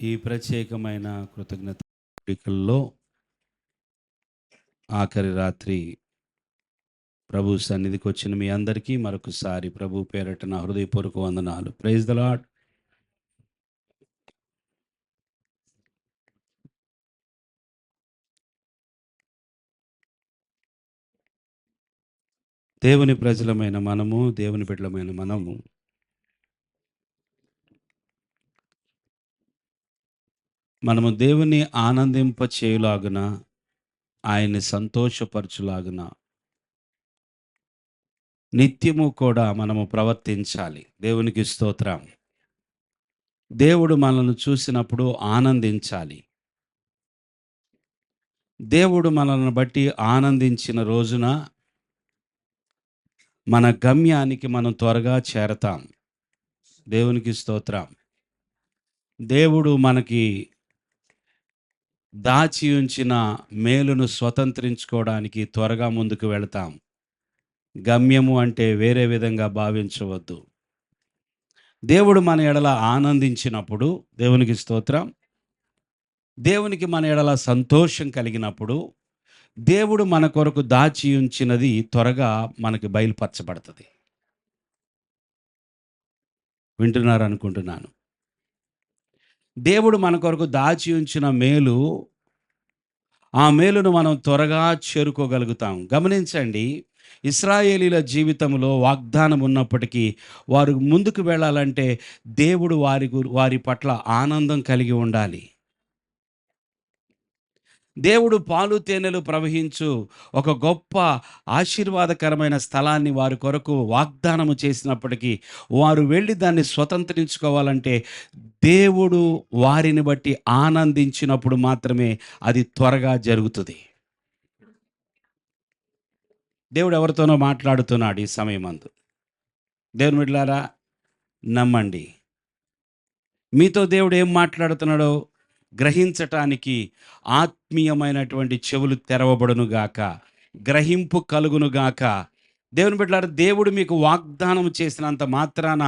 ఈ ప్రత్యేకమైన కృతజ్ఞత వేడుకల్లో ఆఖరి రాత్రి ప్రభు సన్నిధికి వచ్చిన మీ అందరికీ మరొకసారి ప్రభు పేరట నా హృదయపూర్వక వందనాలు. Praise the Lord. దేవుని ప్రజలమైన మనము, దేవుని బిడ్డలమైన మనము దేవుని ఆనందింప చేయులాగున, ఆయన్ని సంతోషపరచులాగున నిత్యము కూడా మనము ప్రవర్తించాలి. దేవునికి స్తోత్రం. దేవుడు మనల్ని చూసినప్పుడు ఆనందించాలి. దేవుడు మనల్ని బట్టి ఆనందించిన రోజున మన గమ్యానికి మనం త్వరగా చేరతాం. దేవునికి స్తోత్రం. దేవుడు మనకి దాచి ఉంచిన మేలును స్వతంత్రించుకోవడానికి త్వరగా ముందుకు వెళతాం. గమ్యము అంటే వేరే విధంగా భావించవద్దు. దేవుడు మన ఎడల ఆనందించినప్పుడు, దేవునికి స్తోత్రం, దేవునికి మన ఎడల సంతోషం కలిగినప్పుడు దేవుడు మన కొరకు దాచి ఉంచినది త్వరగా మనకి బయలుపరచబడుతుంది. వింటున్నారు అనుకుంటున్నాను. దేవుడు మన కొరకు దాచి ఉంచిన మేలు, ఆ మేలును మనం త్వరగా చేరుకోగలుగుతాం. గమనించండి, ఇశ్రాయేలీల జీవితంలో వాగ్దానం ఉన్నప్పటికీ వారు ముందుకు వెళ్ళాలంటే దేవుడు వారి పట్ల ఆనందం కలిగి ఉండాలి. దేవుడు పాలు తేనెలు ప్రవహించు ఒక గొప్ప ఆశీర్వాదకరమైన స్థలాన్ని వారి కొరకు వాగ్దానము చేసినప్పటికీ వారు వెళ్ళి దాన్ని స్వతంత్రించుకోవాలంటే దేవుడు వారిని బట్టి ఆనందించినప్పుడు మాత్రమే అది త్వరగా జరుగుతుంది. దేవుడు ఎవరితోనో మాట్లాడుతున్నాడు ఈ సమయమందు. దేవుని బిడ్డలారా, నమ్మండి. మీతో దేవుడు ఏం మాట్లాడుతున్నాడో గ్రహించటానికి ఆత్మీయమైనటువంటి చెవులు తెరవబడునుగాక, గ్రహింపు కలుగునుగాక. దేవుని బిడ్డలారా, దేవుడు మీకు వాగ్దానం చేసినంత మాత్రాన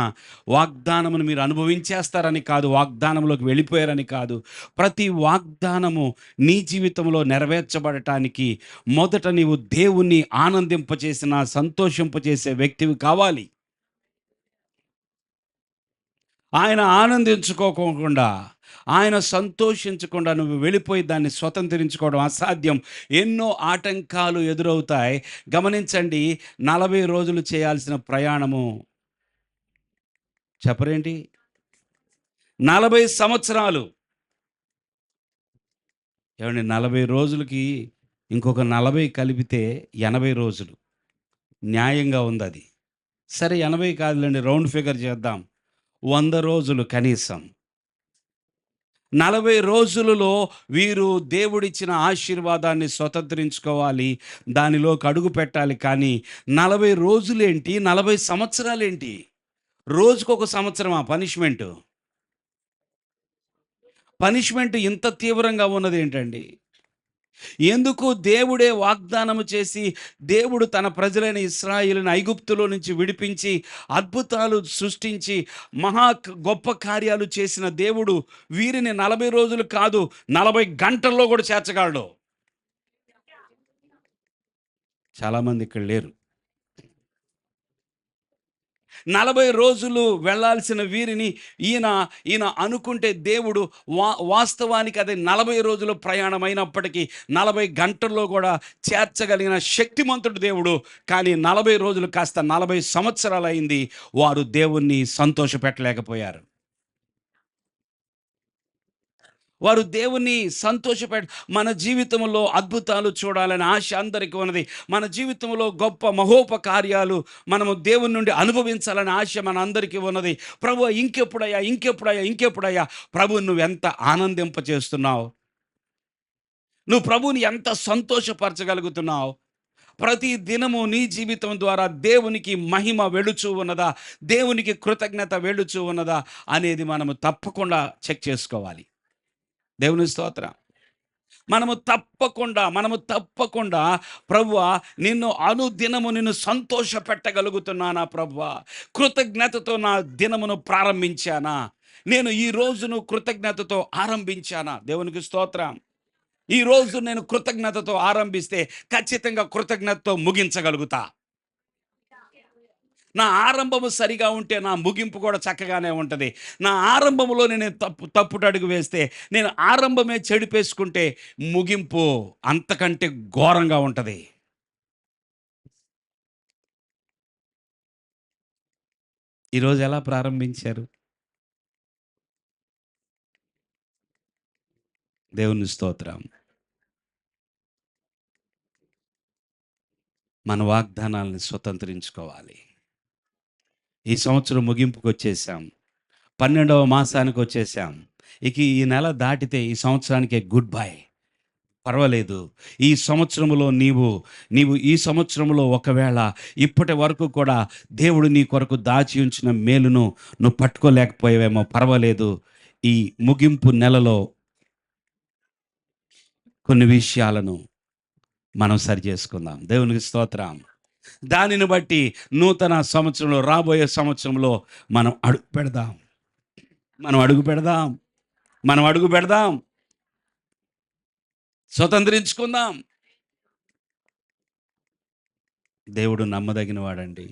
వాగ్దానమును మీరు అనుభవించేస్తారని కాదు, వాగ్దానంలోకి వెళ్ళిపోయారని కాదు. ప్రతి వాగ్దానము నీ జీవితంలో నెరవేర్చబడటానికి మొదట నీవు దేవుణ్ణి ఆనందింపచేసిన, సంతోషింపచేసే వ్యక్తివి కావాలి. ఆయన ఆనందించుకోకుండా, ఆయన సంతోషించకుండా నువ్వు వెళ్ళిపోయి దాన్ని స్వతంత్రించుకోవడం అసాధ్యం. ఎన్నో ఆటంకాలు ఎదురవుతాయి. గమనించండి, 40 రోజులు చేయాల్సిన ప్రయాణము చెప్పరేంటి, 40 సంవత్సరాలు. ఏమండి, 40 రోజులకి ఇంకొక 40 కలిపితే 80 రోజులు. న్యాయంగా ఉంది అది. సరే, 80 కాదులేండి, రౌండ్ ఫిగర్ చేద్దాం, 100 రోజులు కనీసం. 40 రోజులలో వీరు దేవుడిచ్చిన ఆశీర్వాదాన్ని స్వతంత్రించుకోవాలి, దానిలోకి అడుగు పెట్టాలి. కానీ 40 రోజులేంటి, 40 సంవత్సరాలేంటి? రోజుకొక సంవత్సరమా పనిష్మెంటు? పనిష్మెంట్ ఇంత తీవ్రంగా ఉన్నది ఏంటండి? ఎందుకు? దేవుడే వాగ్దానము చేసి, దేవుడు తన ప్రజలైన ఇశ్రాయేలును ఐగుప్తులో నుంచి విడిపించి అద్భుతాలు సృష్టించి మహా గొప్ప కార్యాలు చేసిన దేవుడు వీరిని 40 రోజులు కాదు, 40 గంటల్లో కూడా చేర్చగలడు. చాలామంది ఇక్కడ లేరు. 40 రోజులు వెళ్ళాల్సిన వీరిని ఈయన అనుకుంటే దేవుడు వాస్తవానికి అది 40 రోజుల ప్రయాణం అయినప్పటికీ 40 గంటల్లో కూడా చేర్చగలిగిన శక్తిమంతుడు దేవుడు. కానీ 40 రోజులు కాస్త 40 సంవత్సరాలు అయింది, వారు దేవుణ్ణి సంతోషపెట్టలేకపోయారు. వారు దేవుని మన జీవితంలో అద్భుతాలు చూడాలని ఆశ అందరికీ ఉన్నది. మన జీవితంలో గొప్ప మహోపకార్యాలు మనము దేవుని నుండి అనుభవించాలని ఆశ మన అందరికీ ఉన్నది. ప్రభు, ఇంకెప్పుడయ్యా ఇంకెప్పుడయ్యా ఇంకెప్పుడయ్యా? ప్రభు, నువ్వు ఎంత ఆనందింపచేస్తున్నావు, నువ్వు ప్రభుని ఎంత సంతోషపరచగలుగుతున్నావు? ప్రతి దినము నీ జీవితం ద్వారా దేవునికి మహిమ వెళుచూ ఉన్నదా, దేవునికి కృతజ్ఞత వెళుచూ ఉన్నదా అనేది మనము తప్పకుండా చెక్ చేసుకోవాలి. దేవుని స్తోత్రం. మనము తప్పకుండా ప్రభువా, నిన్ను అనుదినము నిన్ను సంతోష పెట్టగలుగుతున్నానా ప్రభువా? కృతజ్ఞతతో నా దినమును ప్రారంభించానా? నేను ఈ రోజును కృతజ్ఞతతో ఆరంభించానా? దేవునికి స్తోత్రం. ఈ రోజు నేను కృతజ్ఞతతో ఆరంభిస్తే ఖచ్చితంగా కృతజ్ఞతతో ముగించగలుగుతా. నా ఆరంభము సరిగా ఉంటే నా ముగింపు కూడా చక్కగానే ఉంటది. నా ఆరంభంలోనే నేను తప్పుటడుగు వేస్తే, నేను ఆరంభమే చెడిపేసుకుంటే ముగింపు అంతకంటే ఘోరంగా ఉంటది. ఈరోజు ఎలా ప్రారంభించారు? దేవుని స్తోత్రం. మన వాగ్దానాలను స్వతంత్రించుకోవాలి. ఈ సంవత్సరం ముగింపుకొచ్చేసాం. 12వ మాసానికొచ్చేసాం. ఇక ఈ నెల దాటితే ఈ సంవత్సరానికే గుడ్ బై. పర్వాలేదు. ఈ సంవత్సరములో నీవు ఈ సంవత్సరంలో ఒకవేళ ఇప్పటి వరకు కూడా దేవుడు నీ కొరకు దాచి ఉంచిన మేలును నువ్వు పట్టుకోలేకపోయావేమో, పర్వాలేదు. ఈ ముగింపు నెలలో కొన్ని విషయాలను మనం సరిచేసుకుందాం. దేవునికి స్తోత్రం. దానిని బట్టి నూతన సంవత్సరంలో, రాబోయే సంవత్సరంలో మనం అడుగు పెడదాం. మనం అడుగు పెడదాం. మనం అడుగు పెడదాం. స్వతంత్రించుకుందాం. దేవుడు నమ్మదగిన వాడండి.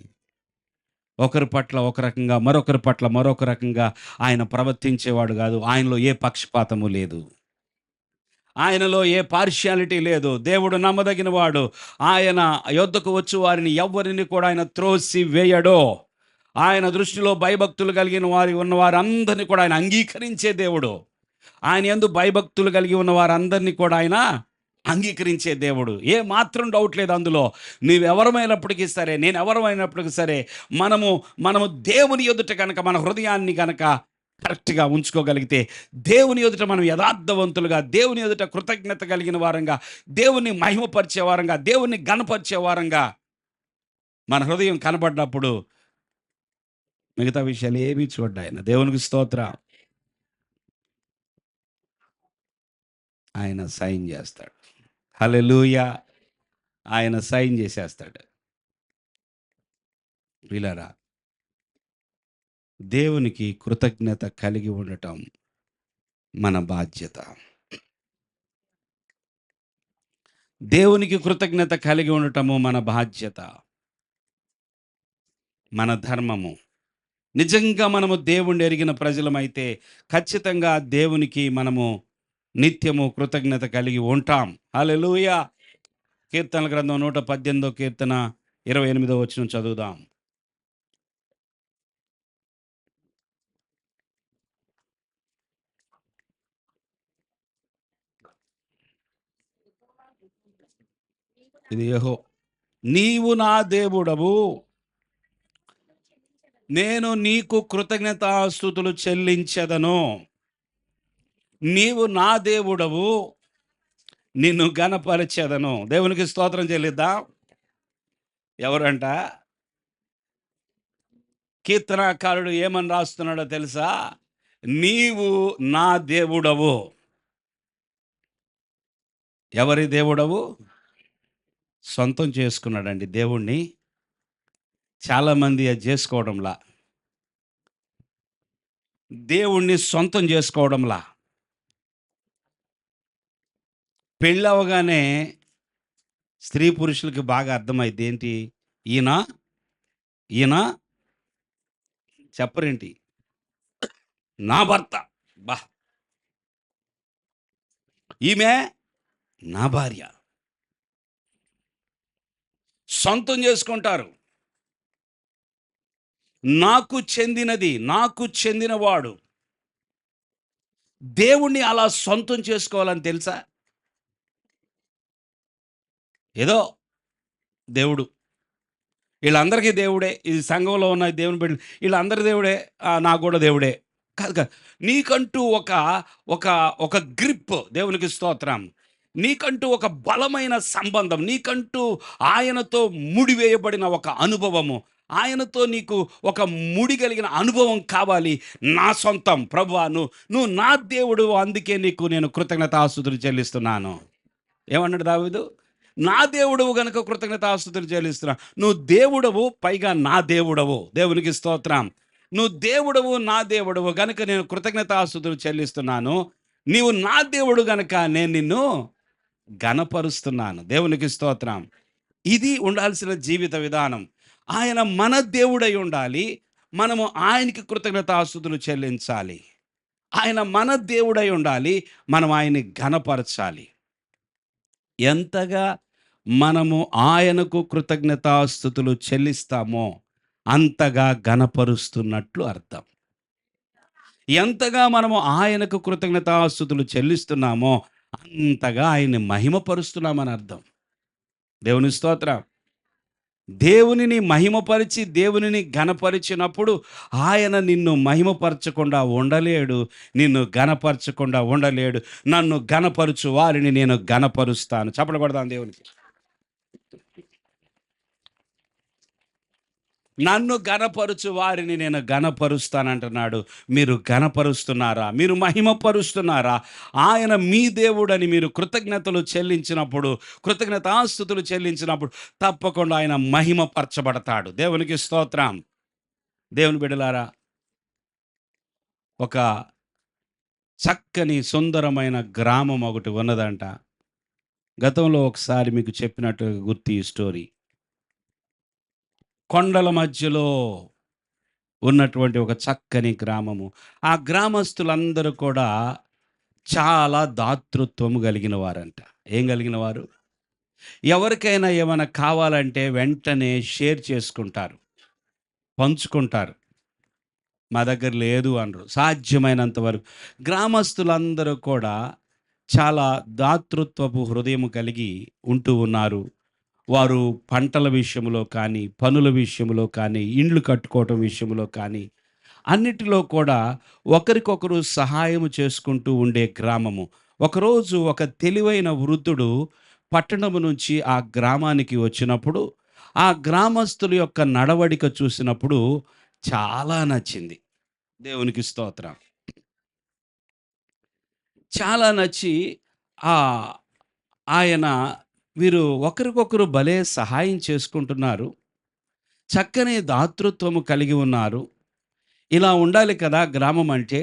ఒకరి పట్ల ఒక రకంగా, మరొకరి పట్ల మరొక రకంగా ఆయన ప్రవర్తించేవాడు కాదు. ఆయనలో ఏ పక్షపాతము లేదు. ఆయనలో ఏ పార్షియాలిటీ లేదు. దేవుడు నమ్మదగిన వాడు. ఆయన యొద్దకు వచ్చు వారిని ఎవ్వరిని కూడా ఆయన త్రోసి వేయడో. ఆయన దృష్టిలో భయభక్తులు కలిగిన ఉన్న వారందరినీ కూడా ఆయన అంగీకరించే దేవుడు. ఆయన యందు భయభక్తులు కలిగి ఉన్న వారందరినీ కూడా ఆయన అంగీకరించే దేవుడు. ఏ మాత్రం డౌట్ లేదు అందులో. నీవెవరమైనప్పటికీ సరే, నేను ఎవరమైనప్పటికీ సరే, మనము దేవుని ఎదుట కనుక మన హృదయాన్ని కనుక కరెక్ట్గా ఉంచుకోగలిగితే, దేవుని ఎదుట మనం యథార్థవంతులుగా, దేవుని ఎదుట కృతజ్ఞత కలిగిన వారంగా, దేవుని మహిమపరిచే వారంగా, దేవుని ఘనపరిచే వారంగా మన హృదయం కనబడినప్పుడు మిగతా విషయాలు ఏమీ చూడ్డాయన. దేవునికి స్తోత్రం. ఆయన సైన్ చేస్తాడు. హల్లెలూయా. ఆయన సైన్ చేసేస్తాడు. ప్రియులారా, దేవునికి కృతజ్ఞత కలిగి ఉండటం మన బాధ్యత. దేవునికి కృతజ్ఞత కలిగి ఉండటము మన బాధ్యత, మన ధర్మము. నిజంగా మనము దేవుణ్ణి ఎరిగిన ప్రజలమైతే ఖచ్చితంగా దేవునికి మనము నిత్యము కృతజ్ఞత కలిగి ఉంటాం. హల్లెలూయా. కీర్తనల గ్రంథం 118 కీర్తన 28వ వచనం చదువుదాం. ఇది నీవు నా దేవుడవు, నేను నీకు కృతజ్ఞతాస్తుతులు చెల్లించెదను. నీవు నా దేవుడవు, నిన్ను ఘనపరచెదను. దేవునికి స్తోత్రం చెల్లిద్దాం. ఎవరంట? కీర్తనాకారుడు ఏమని రాస్తున్నాడో తెలుసా? నీవు నా దేవుడవు. ఎవరి దేవుడవు? సొంతం చేసుకున్నాడండి దేవుణ్ణి. చాలామంది అది చేసుకోవడంలా, దేవుణ్ణి సొంతం చేసుకోవడంలా. పెళ్ళవగానే స్త్రీ పురుషులకి బాగా అర్థమైంది. ఏంటి? ఈయన ఈయన చెప్పరేంటి? నా భర్త. బా, ఈమె నా భార్య. సొంతం చేసుకుంటారు. నాకు చెందినది, నాకు చెందినవాడు. దేవుణ్ణి అలా సొంతం చేసుకోవాలని తెలుసా? ఏదో దేవుడు, వీళ్ళందరికీ దేవుడే. ఈ సంఘంలో ఉన్న దేవుని బిడ్డలు వీళ్ళందరి దేవుడే, నాకు కూడా దేవుడే. కాదు కాదు. నీకంటూ ఒక ఒక ఒక గ్రిప్. దేవునికి స్తోత్రం. నీకంటూ ఒక బలమైన సంబంధం, నీకంటూ ఆయనతో ముడివేయబడిన ఒక అనుభవము, ఆయనతో నీకు ఒక ముడి కలిగిన అనుభవం కావాలి. నా సొంతం ప్రభువా, నువ్వు నా దేవుడు, అందుకే నీకు నేను కృతజ్ఞతాస్తుతులు చెల్లిస్తున్నాను. ఏమన్నాడు దావీదు? నా దేవుడవు గనుక కృతజ్ఞతాస్తుతులు చెల్లిస్తున్నా. నువ్వు దేవుడవు, పైగా నా దేవుడవు. దేవునికి స్తోత్రం. నువ్వు దేవుడవు, నా దేవుడవు గనుక నేను కృతజ్ఞతాస్తుతులు చెల్లిస్తున్నాను. నీవు నా దేవుడు గనుక నేను నిన్ను ఘనపరుస్తున్నాను. దేవునికి స్తోత్రం. ఇది ఉండాల్సిన జీవిత విధానం. ఆయన మన దేవుడై ఉండాలి. మనము ఆయనకి కృతజ్ఞతాస్తుతులు చెల్లించాలి. ఆయన మన దేవుడై ఉండాలి. మనం ఆయన్ని ఘనపరచాలి. ఎంతగా మనము ఆయనకు కృతజ్ఞతాస్తుతులు చెల్లిస్తామో అంతగా ఘనపరుస్తున్నట్లు అర్థం. ఎంతగా మనము ఆయనకు కృతజ్ఞతాస్తుతులు చెల్లిస్తున్నామో అంతగా ఆయన్ని మహిమపరుస్తున్నామని అర్థం. దేవుని స్తోత్రం. దేవునిని మహిమపరిచి దేవునిని ఘనపరిచినప్పుడు ఆయన నిన్ను మహిమపరచకుండా ఉండలేడు, నిన్ను ఘనపరచకుండా ఉండలేడు. నన్ను ఘనపరుచు వారిని నేను ఘనపరుస్తాను. చప్పట్లు కొడదాం దేవునికి. నన్ను ఘనపరుచు వారిని నేను ఘనపరుస్తానంటున్నాడు. మీరు ఘనపరుస్తున్నారా? మీరు మహిమపరుస్తున్నారా? ఆయన మీ దేవుడని మీరు కృతజ్ఞతలు చెల్లించినప్పుడు, కృతజ్ఞతాస్తుతులు చెల్లించినప్పుడు తప్పకుండా ఆయన మహిమపరచబడతాడు. దేవునికి స్తోత్రం. దేవుని బిడ్డలారా, ఒక చక్కని సుందరమైన గ్రామం ఒకటి ఉన్నదంట. గతంలో ఒకసారి మీకు చెప్పినట్టుగా గుర్తు ఈ స్టోరీ. కొండల మధ్యలో ఉన్నటువంటి ఒక చక్కని గ్రామము. ఆ గ్రామస్తులందరూ కూడా చాలా దాతృత్వము కలిగిన వారంట. ఏం కలిగిన వారు? ఎవరికైనా ఏమైనా కావాలంటే వెంటనే షేర్ చేసుకుంటారు, పంచుకుంటారు. మా దగ్గర లేదు అనరు. సాధ్యమైనంత వరకు గ్రామస్తులందరూ కూడా చాలా దాతృత్వపు హృదయం కలిగి ఉంటూ ఉన్నారు. వారు పంటల విషయంలో కానీ, పనుల విషయంలో కానీ, ఇండ్లు కట్టుకోవటం విషయంలో కానీ, అన్నిటిలో కూడా ఒకరికొకరు సహాయం చేసుకుంటూ ఉండే గ్రామము. ఒకరోజు ఒక తెలివైన వృద్ధుడు పట్టణము నుంచి ఆ గ్రామానికి వచ్చినప్పుడు, ఆ గ్రామస్తుల యొక్క నడవడిక చూసినప్పుడు చాలా నచ్చింది. దేవునికి స్తోత్రం. చాలా నచ్చి ఆ ఆయన వీరు ఒకరికొకరు భలే సహాయం చేసుకుంటున్నారు. చక్కని దాతృత్వము కలిగి ఉన్నారు. ఇలా ఉండాలి కదా గ్రామం అంటే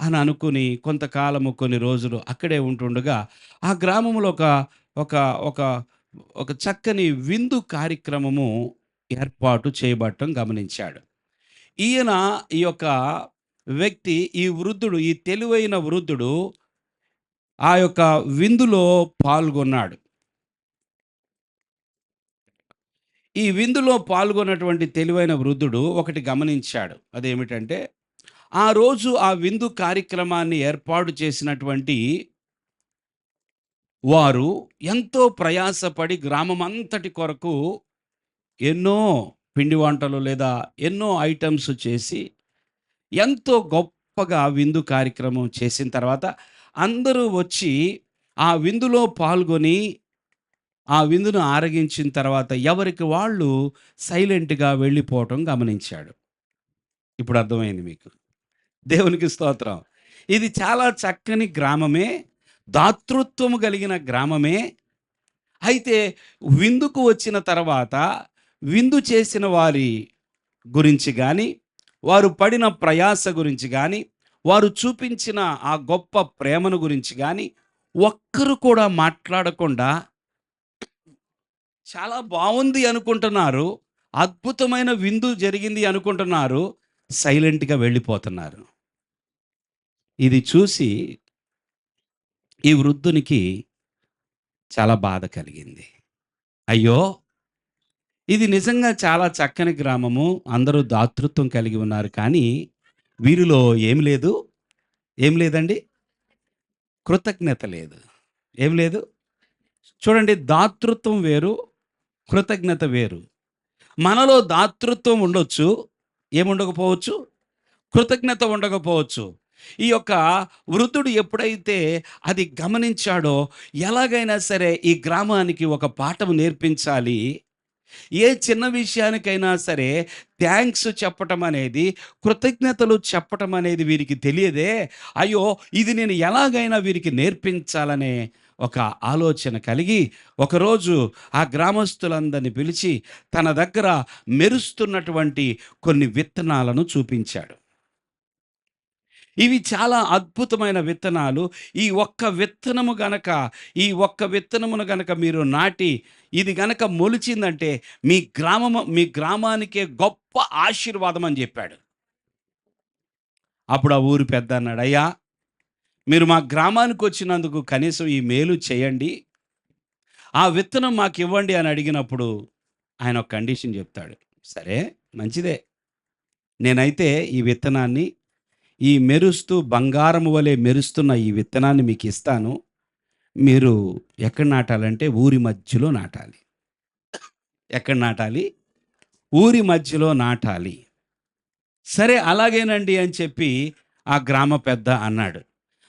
అని అనుకుని కొంతకాలము కొన్ని రోజులు అక్కడే ఉంటుండగా ఆ గ్రామంలో ఒక ఒక ఒక ఒక చక్కని విందు కార్యక్రమము ఏర్పాటు చేయబడటం గమనించాడు. ఈయన ఈ యొక్క వ్యక్తి, ఈ వృద్ధుడు, ఈ తెలివైన వృద్ధుడు ఆ యొక్క విందులో పాల్గొన్నాడు. ఈ విందులో పాల్గొన్నటువంటి తెలివైన వృద్ధుడు ఒకటి గమనించాడు. అదేమిటంటే ఆ రోజు ఆ విందు కార్యక్రమాన్ని ఏర్పాటు చేసినటువంటి వారు ఎంతో ప్రయాసపడి గ్రామం అంతటి కొరకు ఎన్నో పిండి వంటలు లేదా ఎన్నో ఐటమ్స్ చేసి ఎంతో గొప్పగా విందు కార్యక్రమం చేసిన తర్వాత అందరూ వచ్చి ఆ విందులో పాల్గొని ఆ విందును ఆరగించిన తర్వాత ఎవరికి వాళ్ళు సైలెంట్‌గా వెళ్ళిపోవటం గమనించాడు. ఇప్పుడు అర్థమైంది మీకు. దేవునికి స్తోత్రం. ఇది చాలా చక్కని గ్రామమే, దాతృత్వము కలిగిన గ్రామమే. అయితే విందుకు వచ్చిన తర్వాత విందు చేసిన వారి గురించి గాని, వారు పడిన ప్రయాస గురించి గాని, వారు చూపించిన ఆ గొప్ప ప్రేమను గురించి గాని ఒక్కరు కూడా మాట్లాడకుండా చాలా బావుంది అనుకుంటున్నారు. అద్భుతమైన విందు జరిగింది అనుకుంటున్నారు. సైలెంట్‌గా వెళ్ళిపోతున్నారు. ఇది చూసి ఈ వృద్ధునికి చాలా బాధ కలిగింది. అయ్యో! ఇది నిజంగా చాలా చక్కని గ్రామము. అందరూ దాతృత్వం కలిగి ఉన్నారు. కానీ వీరిలో ఏం లేదు? ఏం లేదండి? కృతజ్ఞత లేదు. ఏం లేదు? చూడండి, దాతృత్వం వేరు, కృతజ్ఞత వేరు. మనలో దాతృత్వం ఉండొచ్చు, ఏముండకపోవచ్చు? కృతజ్ఞత ఉండకపోవచ్చు. ఈ యొక్క వృద్ధుడు ఎప్పుడైతే అది గమనించాడో, ఎలాగైనా సరే ఈ గ్రామానికి ఒక పాఠం నేర్పించాలి. ఏ చిన్న విషయానికైనా సరే థ్యాంక్స్ చెప్పటం అనేది, కృతజ్ఞతలు చెప్పటం అనేది వీరికి తెలియదే. అయ్యో! ఇది నేను ఎలాగైనా వీరికి నేర్పించాలనే ఒక ఆలోచన కలిగి ఒకరోజు ఆ గ్రామస్తులందరిని పిలిచి తన దగ్గర మెరుస్తున్నటువంటి కొన్ని విత్తనాలను చూపించాడు. ఇవి చాలా అద్భుతమైన విత్తనాలు. ఈ ఒక్క విత్తనమును గనక మీరు నాటి ఇది గనక మొలిచిందంటే మీ గ్రామానికే గొప్ప ఆశీర్వాదం అని జెప్పాడు. అప్పుడు ఆ ఊరి పెద్ద అన్నాడు, "అయ్యా! మీరు మా గ్రామానికొచ్చినందుకు కనీసం ఈ మేలు చేయండి. ఆ విత్తనం మాకివ్వండి" అని అడిగినప్పుడు ఆయన ఒక కండిషన్ జెప్తాడు. సరే, మంచిదే. నేనైతే ఈ విత్తనాన్ని ఈ మెరుస్తూ బంగారము వలె మెరుస్తున్న ఈ విత్తనాన్ని మీకిస్తాను. మీరు ఎక్కడ నాటాలంటే ఊరి మధ్యలో నాటాలి. ఎక్కడ నాటాలి? ఊరి మధ్యలో నాటాలి. సరే అలాగేనండి అని చెప్పి ఆ గ్రామ పెద్ద అన్నాడు.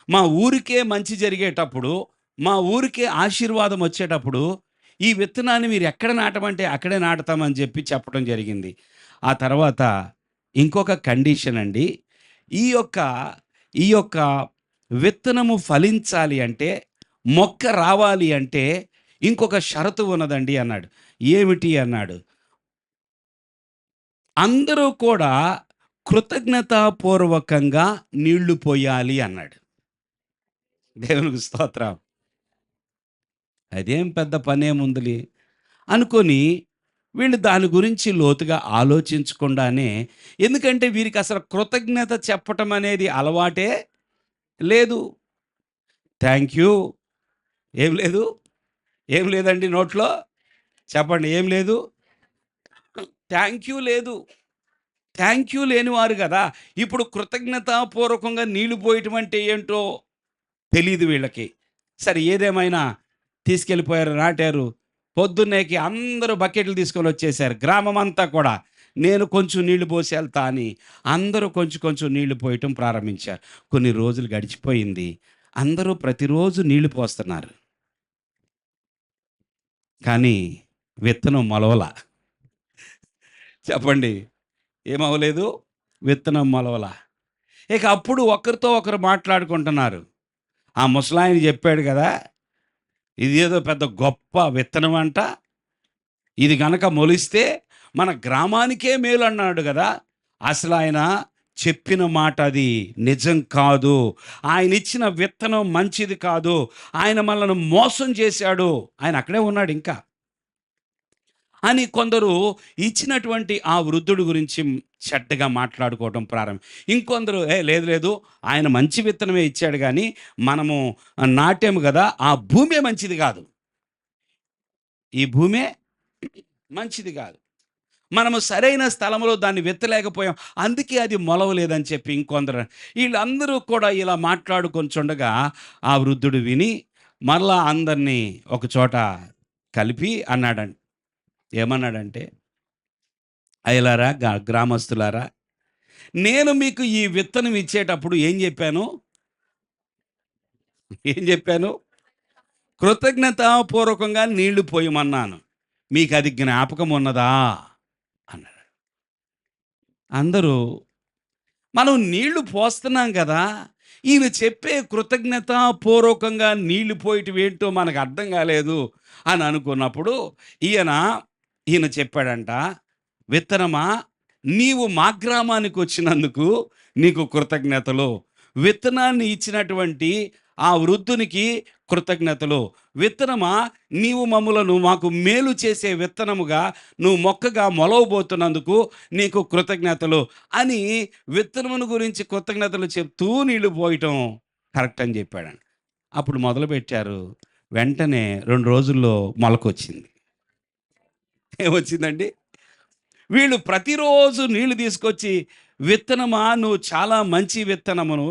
మా ఊరికే మంచి జరిగేటప్పుడు, మా ఊరికే ఆశీర్వాదం వచ్చేటప్పుడు, ఈ విత్తనాన్ని మీరు ఎక్కడ నాటమంటే అక్కడే నాటుతామని చెప్పి చెప్పడం జరిగింది. ఆ తర్వాత ఇంకొక కండిషన్ అండి. ఈ యొక్క ఈ యొక్క విత్తనము ఫలించాలి అంటే, మొక్క రావాలి అంటే ఇంకొక షరతు ఉన్నదండి అన్నాడు. ఏమిటి అన్నాడు. అందరూ కూడా కృతజ్ఞతాపూర్వకంగా నీళ్లు పోయాలి అన్నాడు. దేవునికి స్తోత్రం. అదేం పెద్ద పనేముందిలే అనుకోని వీళ్ళు దాని గురించి లోతుగా ఆలోచించకుండానే, ఎందుకంటే వీరికి అసలు కృతజ్ఞత చెప్పటం అనేది అలవాటే లేదు. థ్యాంక్ యూ ఏం లేదు? ఏం లేదండి నోట్లో? చెప్పండి ఏం లేదు? థ్యాంక్ యూ లేదు. థ్యాంక్ యూ లేనివారు గదా! ఇప్పుడు కృతజ్ఞతాపూర్వకంగా నీళ్లు పోయటం అంటే ఏంటో తెలీదు వీళ్ళకి. సరే ఏదేమైనా తీసుకెళ్ళిపోయారు, నాటారు. పొద్దున్నేకి అందరూ బకెట్లు తీసుకొనొచ్చేసారు. గ్రామమంతా కూడా. నేను కొంచెం నీళ్లు పోసి ఎళ్తా అని అందరూ కొంచెం కొంచెం నీళ్లు పోయటం ప్రారంభించారు. కొన్ని రోజులు గడిచిపోయింది. అందరూ ప్రతిరోజు నీళ్లు పోస్తున్నారు. కానీ విత్తనం మొలవల. చెప్పండి. ఏమవ్వలేదు? విత్తనం మొలవల. ఇక అప్పుడు ఒకరితో ఒకరు మాట్లాడుకుంటున్నారు. ఆ ముసలాయన చెప్పాడు గదా! ఇదేదో పెద్ద గొప్ప విత్తనం అంట. ఇది గనక మొలిస్తే మన గ్రామానికే మేలు అన్నాడు గదా! అసలాయన చెప్పిన మాట అది నిజం కాదు. ఆయనిచ్చిన విత్తనం మంచిది కాదు. ఆయన మనల్ని మోసం చేశాడు. ఆయన అక్కడే ఉన్నాడు ఇంకా. అని కొందరు ఇచ్చినటువంటి ఆ వృద్ధుడి గురించి చెడ్డగా మాట్లాడుకోవటం ఇంకొందరు లేదు లేదు ఆయన మంచి విత్తనమే ఇచ్చాడు కానీ మనము నాటాము కదా ఆ భూమే మంచిది కాదు, ఈ భూమే మంచిది కాదు, మనము సరైన స్థలంలో దాన్ని విత్తలేకపోయాం అందుకే అది మొలవలేదని చెప్పి ఇంకొందరు, వీళ్ళందరూ కూడా ఇలా మాట్లాడుకొంచుండగా ఆ వృద్ధుడు విని మరలా అందరినీ ఒక చోట కలిపి అన్నాడండి. ఏమన్నాడంటే, అయ్యలారా గ్రామస్తులారా, నేను మీకు ఈ విత్తనం ఇచ్చేటప్పుడు ఏం చెప్పాను? ఏం చెప్పాను? కృతజ్ఞతాపూర్వకంగా నీళ్లు పోయమన్నాను. మీకు అది జ్ఞాపకం ఉన్నదా అన్నాడు. అందరూ మనం నీళ్లు పోస్తున్నాం కదా, ఈయన చెప్పే కృతజ్ఞతాపూర్వకంగా నీళ్లు పోయటం ఏంటో మనకు అర్థం కాలేదు అని అనుకున్నప్పుడు ఈయన ఈయన చెప్పాడంట, విత్తనమా, నీవు మా గ్రామానికి వచ్చినందుకు నీకు కృతజ్ఞతలు. విత్తనాన్ని ఇచ్చినటువంటి ఆ వృద్ధునికి కృతజ్ఞతలు. విత్తనమా, నీవు మమ్ములను మాకు మేలు చేసే విత్తనముగా నువ్వు మొక్కగా మొలవబోతున్నందుకు నీకు కృతజ్ఞతలు అని విత్తనమును గురించి కృతజ్ఞతలు చెప్తూ నీళ్లు పోయటం కరెక్ట్ అని చెప్పాడండి. అప్పుడు మొదలుపెట్టారు. వెంటనే 2 రోజుల్లో మొలకొచ్చింది. ఏమొచ్చిందండి? వీళ్ళు ప్రతిరోజు నీళ్లు తీసుకొచ్చి, విత్తనమా నువ్వు చాలా మంచి విత్తనమును,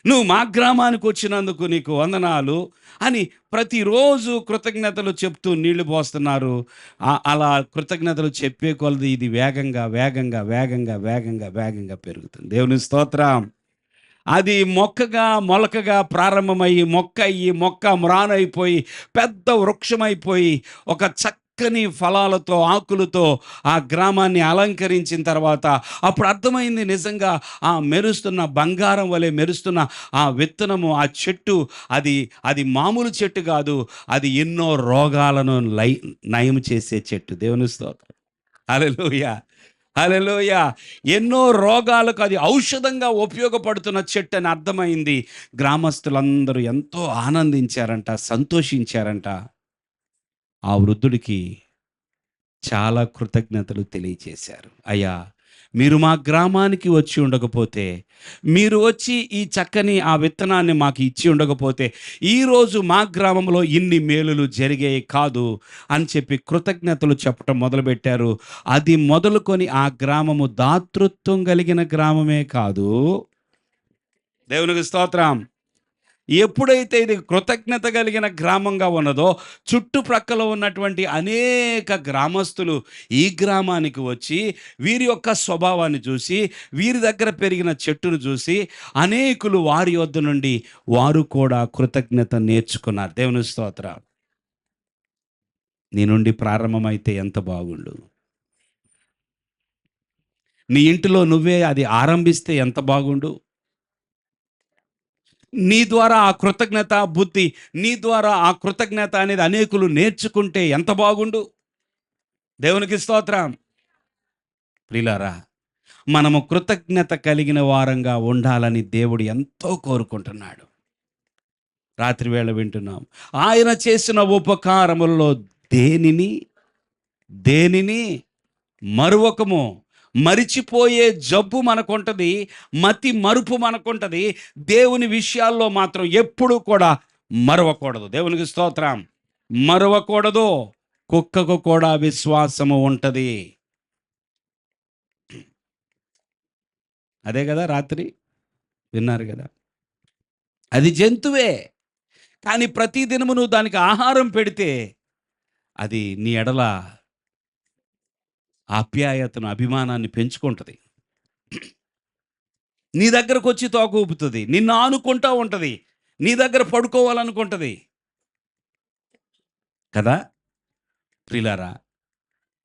నువ్వు మా గ్రామానికి వచ్చినందుకు నీకు వందనాలు అని ప్రతిరోజు కృతజ్ఞతలు చెప్తూ నీళ్లు పోస్తున్నారు. అలా కృతజ్ఞతలు చెప్పే కొలది ఇది వేగంగా వేగంగా వేగంగా వేగంగా వేగంగా పెరుగుతుంది. దేవుని స్తోత్రం. అది మొలకగా ప్రారంభమయ్యి మొక్క మ్రానైపోయి పెద్ద వృక్షమైపోయి ఒక చక్కని ఫలాలతో, ఆకులతో ఆ గ్రామాన్ని అలంకరించిన తర్వాత అప్పుడు అర్థమైంది నిజంగా ఆ మెరుస్తున్న బంగారం వలె మెరుస్తున్న ఆ విత్తనము, ఆ చెట్టు అది అది మామూలు చెట్టు కాదు. అది ఎన్నో రోగాలను నయం చేసే చెట్టు. దేవుని స్తోత్రం. హల్లెలూయా! హల్లెలూయా! ఎన్నో రోగాలకు అది ఔషధంగా ఉపయోగపడుతున్న చెట్టని అర్థమైంది. గ్రామస్తులందరూ ఎంతో ఆనందించారంట, సంతోషించారంట. ఆ వృద్ధుడికి చాలా కృతజ్ఞతలు తెలియచేశారు. అయ్యా! మీరు మా గ్రామానికి వచ్చి ఉండకపోతే, మీరు వచ్చి ఈ చక్కని ఆ విత్తనాన్ని మాకు ఇచ్చి ఉండకపోతే, ఈరోజు మా గ్రామంలో ఇన్ని మేలులు జరిగేవి కాదు అని చెప్పి కృతజ్ఞతలు చెప్పటం మొదలుపెట్టారు. అది మొదలుకొని ఆ గ్రామము దాతృత్వం కలిగిన గ్రామమే కాదు. దేవునికి స్తోత్రం. ఎప్పుడైతే ఇది కృతజ్ఞత కలిగిన గ్రామంగా ఉన్నదో, చుట్టుప్రక్కల ఉన్నటువంటి అనేక గ్రామస్తులు ఈ గ్రామానికి వచ్చి వీరి యొక్క స్వభావాన్ని చూసి, వీరి దగ్గర పెరిగిన చెట్టును చూసి అనేకులు వారి యొద్ద నుండి వారు కూడా కృతజ్ఞత నేర్చుకున్నారు. దేవుని స్తోత్రం. నీ నుండి ప్రారంభమైతే ఎంత బాగుండు. నీ ఇంటిలో నువ్వే అది ఆరంభిస్తే ఎంత బాగుండు. నీ ద్వారా ఆ కృతజ్ఞత బుద్ధి, నీ ద్వారా ఆ కృతజ్ఞత అనేది అనేకులు నేర్చుకుంటే ఎంత బాగుండు. దేవునికి స్తోత్రం. ప్రియులారా, మనము కృతజ్ఞత కలిగిన వారంగా ఉండాలని దేవుడు ఎంతో కోరుకుంటున్నాడు. రాత్రి వేళ వింటున్నాం. ఆయన చేసిన ఉపకారములలో దేనిని దేనిని మరువకము. మరిచిపోయే జబ్బు మనకుంటది. మతి మరుపు మనకుంటది. దేవుని విషయాల్లో మాత్రం ఎప్పుడూ కూడా మరవకూడదు. దేవునికి స్తోత్రం. మరవకూడదు. కుక్కకు కూడా విశ్వాసము ఉంటది. అదే కదా రాత్రి విన్నారు కదా. అది జంతువే. కానీ ప్రతి దినము నువ్వు దానికి ఆహారం పెడితే అది నీ ఎడల ఆప్యాయతను, అభిమానాన్ని పెంచుకుంటది. నీ దగ్గరకు వచ్చి తోక ఊపుతుంది. నిన్ను ఆనుకుంటా ఉంటది. నీ దగ్గర పడుకోవాలనుకుంటది కదా. ప్రియులారా,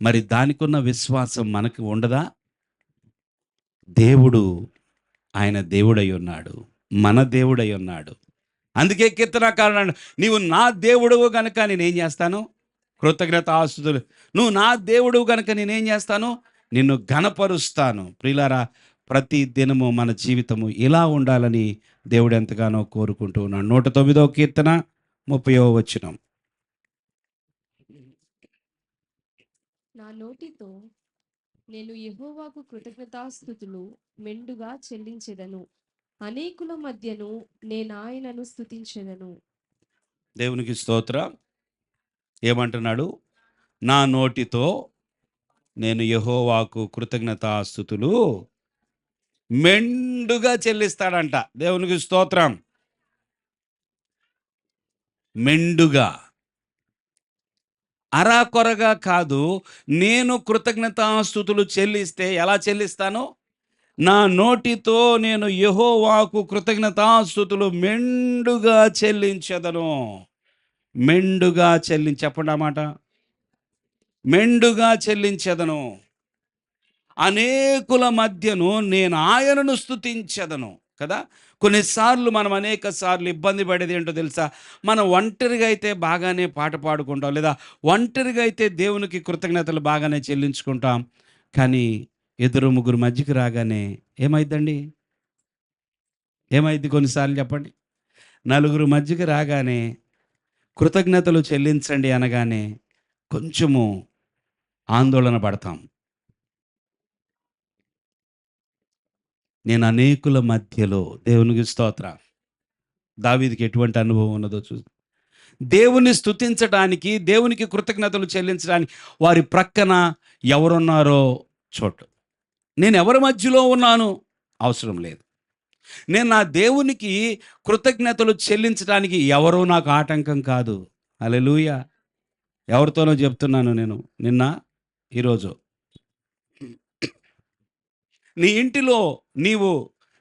మరి దానికున్న విశ్వాసం మనకు ఉండదా? దేవుడు ఆయన దేవుడై ఉన్నాడు. మన దేవుడై ఉన్నాడు. అందుకే కీర్తనకారుడు, నీవు నా దేవుడవు గనుక నేనేం చేస్తాను? కృతజ్ఞతాస్తుతులు. నువ్వు నా దేవుడవు గనుక నేనేం చేస్తాను? నిన్ను ఘనపరుస్తాను. ప్రియులారా, ప్రతి దినము మన జీవితము ఇలా ఉండాలని దేవుడు ఎంతగానో కోరుకుంటూ ఉన్నాడు. 109వ కీర్తన 30వ వచనం. నా నోటితో నేను యెహోవాకు కృతజ్ఞతాస్తుతులు మెండుగా చెల్లించెదను. అనేకుల మధ్యను నేనాయనను స్తుతించెదను. దేవునికి స్తోత్రం. ఏమంటున్నాడు? నా నోటితో నేను యెహోవాకు కృతజ్ఞతాస్తుతులు మెండుగా చెల్లిస్తాడంట. దేవునికి స్తోత్రం. మెండుగా, అరాకొరగా కాదు. నేను కృతజ్ఞతాస్తుతులు చెల్లిస్తే ఎలా చెల్లిస్తాను? నా నోటితో నేను యెహోవాకు కృతజ్ఞతాస్తుతులు మెండుగా చెల్లించెదను. మెండుగా చెప్పండి ఆ మాట. మెండుగా చెల్లించెదను. అనేకుల మధ్యను నేను ఆయనను స్తుతించెదను కదా. కొన్నిసార్లు మనం అనేక సార్లు ఇబ్బంది పడేది ఏంటో తెలుసా? మనం ఒంటరిగా అయితే బాగానే పాట పాడుకుంటాం, లేదా ఒంటరిగా అయితే దేవునికి కృతజ్ఞతలు బాగానే చెల్లించుకుంటాం. కానీ ఎదురు ముగ్గురు మధ్యకి రాగానే ఏమైందండి? ఏమైంది కొన్నిసార్లు చెప్పండి. నలుగురు మధ్యకి రాగానే కృతజ్ఞతలు చెల్లించండి అనగానే కొంచెము ఆందోళన పడతాం. నేను అనేకుల మధ్యలో, దేవునికి స్తోత్రం. దావీదుకి ఎటువంటి అనుభవం ఉన్నదో దేవుని స్తుతించడానికి, దేవునికి కృతజ్ఞతలు చెల్లించడానికి వారి ప్రక్కన ఎవరున్నారో చోటు. నేను ఎవరి మధ్యలో ఉన్నాను అవసరం లేదు. నేను నా దేవునికి కృతజ్ఞతలు చెల్లించడానికి ఎవరో నాకు ఆటంకం కాదు. హల్లెలూయా. ఎవరితోనో చెప్తున్నాను నేను నిన్న, ఈరోజు. నీ ఇంటిలో నీవు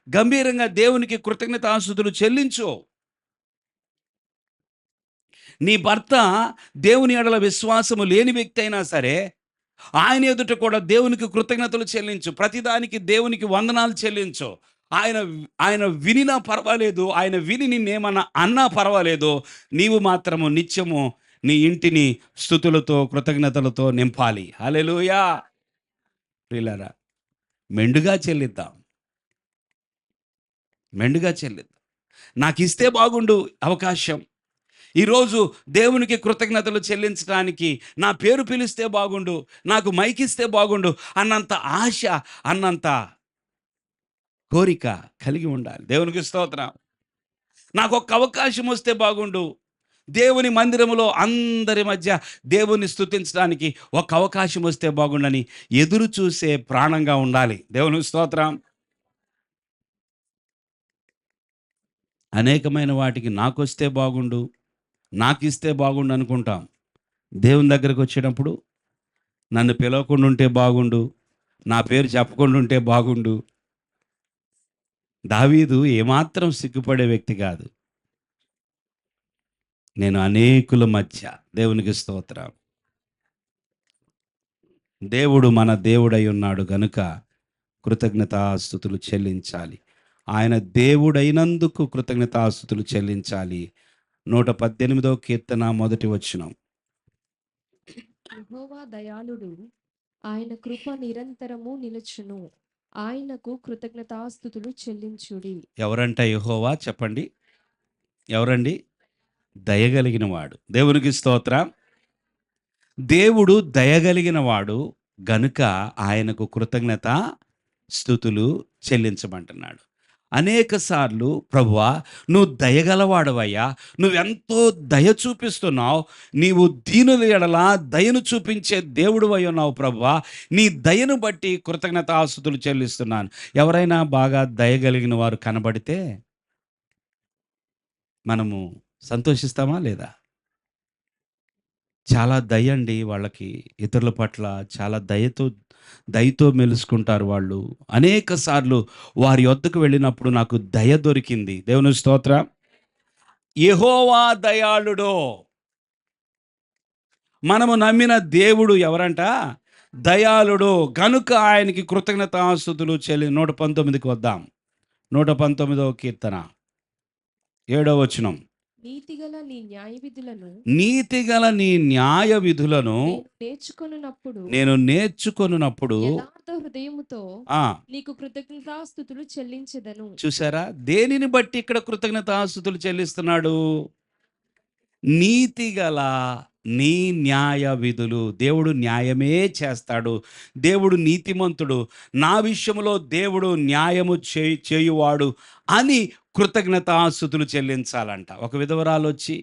గంభీరంగా దేవునికి కృతజ్ఞతాస్తుతులు చెల్లించు. నీ భర్త దేవుని ఎడల విశ్వాసము లేని వ్యక్తి అయినా సరే, ఆయన ఎదుట కూడా దేవునికి కృతజ్ఞతలు చెల్లించు. ప్రతిదానికి దేవునికి వందనాలు చెల్లించు. ఆయన ఆయన వినినా పర్వాలేదు, ఆయన విని నిన్నేమన్నా అన్నా పర్వాలేదు. నీవు మాత్రము నిత్యము నీ ఇంటిని స్తుతులతో, కృతజ్ఞతలతో నింపాలి. హల్లెలూయా! ప్రియులారా, మెండుగా చెల్లిద్దాం. మెండుగా చెల్లిద్దాం. నాకిస్తే బాగుండు అవకాశం. ఈరోజు దేవునికి కృతజ్ఞతలు చెల్లించడానికి నా పేరు పిలిస్తే బాగుండు, నాకు మైకిస్తే బాగుండు అన్నంత ఆశ, అన్నంత కోరిక కలిగి ఉండాలి. దేవునికి స్తోత్రం. నాకు ఒక్క అవకాశం వస్తే బాగుండు, దేవుని మందిరములో అందరి మధ్య దేవుని స్తుతించడానికి ఒక అవకాశం వస్తే బాగుండని ఎదురు చూసే ప్రాణంగా ఉండాలి. దేవునికి స్తోత్రం. అనేకమైన వాటికి నాకొస్తే బాగుండు, నాకిస్తే బాగుండు అనుకుంటాం. దేవుని దగ్గరకు వచ్చేటప్పుడు నన్ను పిలవకుండా ఉంటే బాగుండు, నా పేరు చెప్పకుండా ఉంటే బాగుండు. దావీదు ఏమాత్రం సిగ్గుపడే వ్యక్తి కాదు. నేను అనేకుల మధ్య, దేవునికి స్తోత్రం. దేవుడు మన దేవుడై ఉన్నాడు గనుక కృతజ్ఞతాస్తుతులు చెల్లించాలి. ఆయన దేవుడైనందుకు కృతజ్ఞతాస్తుతులు చెల్లించాలి. 118వ కీర్తన మొదటి వచనం. యెహోవా దయాళుడు, ఆయన కృప నిరంతరము నిలుచును. ఆయనకు కృతజ్ఞతాస్తుతులు చెల్లించుడి. ఎవరంట యెహోవా చెప్పండి? ఎవరండి? దయగలిగిన వాడు. దేవునికి స్తోత్రం. దేవుడు దయగలిగిన వాడు గనుక ఆయనకు కృతజ్ఞత స్తుతులు చెల్లించమంటున్నాడు. అనేక సార్లు ప్రభువా, నువ్వు దయగలవాడవయ్యా, నువ్వెంతో దయ చూపిస్తున్నావు, నీవు దీనుల ఎడల దయను చూపించే దేవుడు అయి ఉన్నావు ప్రభువా, నీ దయను బట్టి కృతజ్ఞతాస్తుతులు చెల్లిస్తున్నాను. ఎవరైనా బాగా దయగలిగిన వారు కనబడితే మనము సంతోషిస్తామా లేదా? చాలా దయ అండి వాళ్ళకి, ఇతరుల పట్ల చాలా దయతో మెలుసుకుంటారు వాళ్ళు. అనేక సార్లు వారి యొద్దకు వెళ్ళినప్పుడు నాకు దయ దొరికింది. దేవుని స్తోత్రం. యెహోవా దయాళుడో. మనము నమ్మిన దేవుడు ఎవరంట? దయాళుడు గనుక ఆయనకి కృతజ్ఞతాస్తుతులు 119కి వద్దాం. 119వ కీర్తన 7వ వచనం. నీతిగల నీ న్యాయ విధులను నీతిగల నీ న్యాయ విధులను నేను నేర్చుకొనున్నప్పుడు నేర్చుకొనున్నప్పుడు యథార్థ హృదయముతో ఆ నీకు కృతజ్ఞతాస్తుతులు చెల్లించెదను. చూసారా, దేనిని బట్టి ఇక్కడ కృతజ్ఞతాస్తుతులు చెల్లిస్తున్నాడు? నీతిగల నీ న్యాయ విధులు. దేవుడు న్యాయమే చేస్తాడు, దేవుడు నీతిమంతుడు, నా విషయంలో దేవుడు న్యాయము చేయువాడు అని కృతజ్ఞతాస్తుతులు చెల్లించాలంట. ఒక విధవరాలు వచ్చి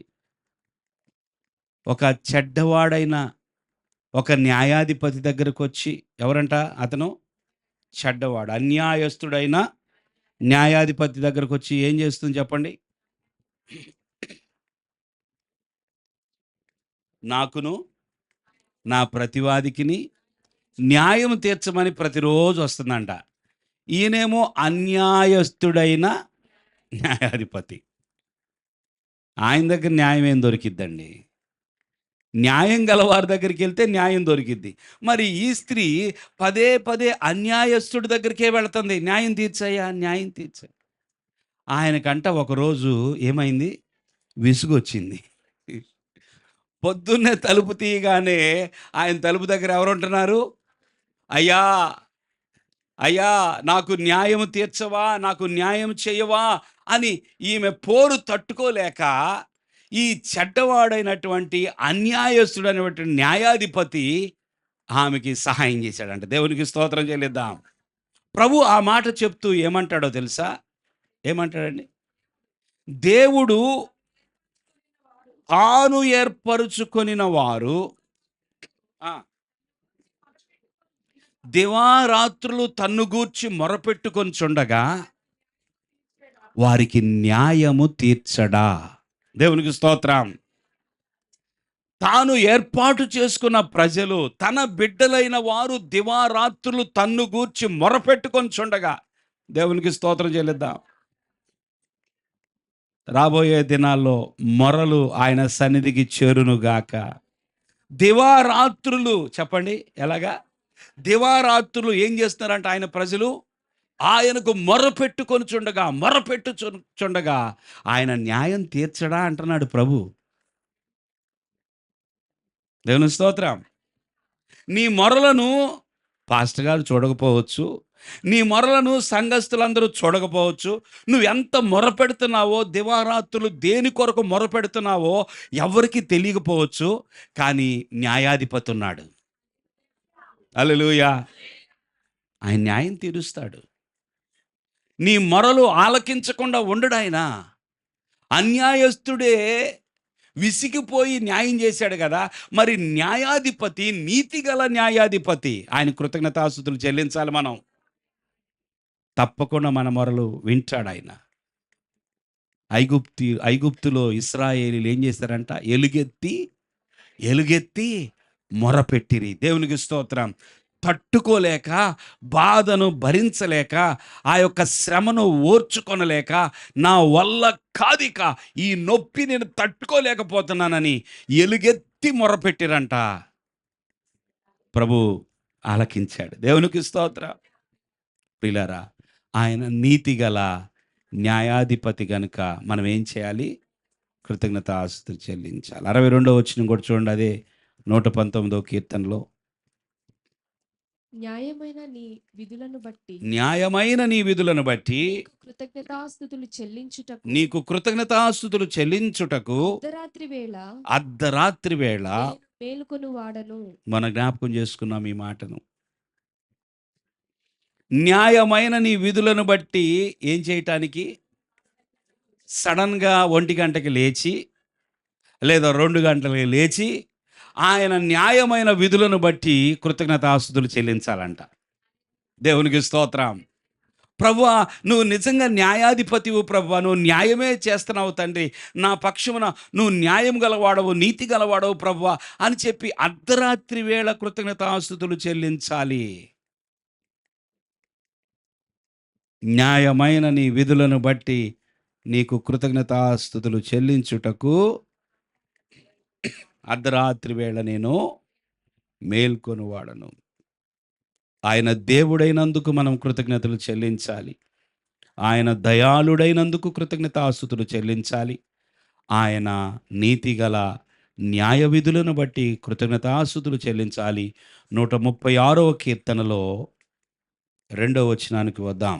ఒక చెడ్డవాడైన ఒక న్యాయాధిపతి దగ్గరకు వచ్చి, ఎవరంట అతను? చెడ్డవాడు, అన్యాయస్తుడైన న్యాయాధిపతి దగ్గరకు వచ్చి ఏం చేస్తుంది చెప్పండి? నాకును నా ప్రతివాదికిని న్యాయం తీర్చమని ప్రతిరోజు వస్తుందంట. ఈయనేమో అన్యాయస్తుడైన న్యాయాధిపతి. ఆయన దగ్గర న్యాయం ఏం దొరికిద్దండి? న్యాయం గలవారి దగ్గరికి వెళ్తే న్యాయం దొరికిద్ది. మరి ఈ స్త్రీ పదే పదే అన్యాయస్తుడి దగ్గరికే వెళుతుంది. న్యాయం తీర్చయ్యా, న్యాయం తీర్చ. ఆయనకంట ఒకరోజు ఏమైంది? విసుగొచ్చింది. పొద్దున్నే తలుపు తీయగానే ఆయన తలుపు దగ్గర ఎవరు ఉంటున్నారు? అయ్యా, అయ్యా, నాకు న్యాయం తీర్చవా, నాకు న్యాయం చేయవా అని ఈమె పోరు తట్టుకోలేక ఈ చెడ్డవాడైనటువంటి అన్యాయస్తుడైనటువంటి న్యాయాధిపతి ఆమెకి సహాయం చేశాడంట. దేవునికి స్తోత్రం చెల్లిద్దాం. ప్రభు ఆ మాట చెప్తూ ఏమంటాడో తెలుసా? ఏమంటాడండి? దేవుడు తాను ఏర్పరుచుకొనిన వారు దివారాత్రులు తన్ను గూర్చి మొరపెట్టుకొనిచుండగా వారికి న్యాయము తీర్చడా. దేవునికి స్తోత్రం. తాను ఏర్పాటు చేసుకున్న ప్రజలు, తన బిడ్డలైన వారు దివారాత్రులు తన్ను గూర్చి మొరపెట్టుకొనిచుండగా, దేవునికి స్తోత్రం చెల్లిద్దాం. రాబోయే దినాల్లో మొరలు ఆయన సన్నిధికి చేరునుగాక. దివారాత్రులు చెప్పండి ఎలాగా? దివారాత్రులు ఏం చేస్తున్నారంట ఆయన ప్రజలు? ఆయనకు మొరపెట్టుచుండగా ఆయన న్యాయం తీర్చడా అంటున్నాడు ప్రభు. దేవుని స్తోత్రం. నీ మొరలను పాస్టర్ గారు చూడకపోవచ్చు. నీ మొరలను సంఘస్థులందరూ చూడకపోవచ్చు. నువ్వు ఎంత మొరపెడుతున్నావో, దివారాత్రులు దేని కొరకు మొరపెడుతున్నావో ఎవరికీ తెలియకపోవచ్చు. కానీ న్యాయాధిపతి ఉన్నాడు. హల్లెలూయా. ఆయన న్యాయం తీరుస్తాడు. నీ మొరలు ఆలకించకుండా ఉండడు ఆయన. అన్యాయస్తుడే విసిగిపోయి న్యాయం చేశాడు కదా. మరి న్యాయాధిపతి, నీతిగల న్యాయాధిపతి, ఆయన కృతజ్ఞతాస్తుతులు చెల్లించాలి మనం. తప్పకుండా మన మొరలు వింటాడు ఆయన. ఐగుప్తులో ఇశ్రాయేలీలు ఏం చేశారంట? ఎలుగెత్తి మొరపెట్టిరి. దేవునికి స్తోత్రం. తట్టుకోలేక, బాధను భరించలేక, ఆ యొక్క శ్రమను ఓర్చుకొనలేక, నా వల్ల కాదిక, ఈ నొప్పి నేను తట్టుకోలేకపోతున్నానని ఎలుగెత్తి మొరపెట్టిరంట. ప్రభు ఆలకించాడు. దేవునికి స్తోత్రం. ప్రియులారా, ఆయన నీతిగల న్యాయాధిపతి గనుక మనం ఏం చేయాలి? కృతజ్ఞతాస్తుతులు చెల్లించాలి. 62వ వచనం కూడా చూడండి. అదే 119వ కీర్తనలో, న్యాయమైన నీ విధులను బట్టి నీకు కృతజ్ఞతాస్తుతులు చెల్లించుటకు అర్ధరాత్రి వేళ మేలుకొని వాడను. మన జ్ఞాపకం చేసుకున్నాం ఈ మాటను. న్యాయమైన నీ విధులను బట్టి ఏం చేయటానికి? సడన్గా 1 గంటకి లేచి లేదా 2 గంటలకి లేచి ఆయన న్యాయమైన విధులను బట్టి కృతజ్ఞతాస్తుతులు చెల్లించాలంట. దేవునికి స్తోత్రం. ప్రభువా, నువ్వు నిజంగా న్యాయాధిపతివు ప్రభువా, నువ్వు న్యాయమే చేస్తున్నావు తండ్రి, నా పక్షమున నువ్వు న్యాయం గలవాడవు, నీతి గలవాడవు ప్రభువా అని చెప్పి అర్ధరాత్రి వేళ కృతజ్ఞతాస్తుతులు చెల్లించాలి. న్యాయమైన నీ విధులను బట్టి నీకు కృతజ్ఞతాస్తుతులు చెల్లించుటకు అర్ధరాత్రి వేళ నేను మేల్కొనువాడను. ఆయన దేవుడైనందుకు మనం కృతజ్ఞతలు చెల్లించాలి. ఆయన దయాళుడైనందుకు కృతజ్ఞతాస్తుతులు చెల్లించాలి. ఆయన నీతిగల న్యాయ విధులను బట్టి కృతజ్ఞతాస్తుతులు చెల్లించాలి. 136వ కీర్తనలో 2వ వచనానికి వద్దాం.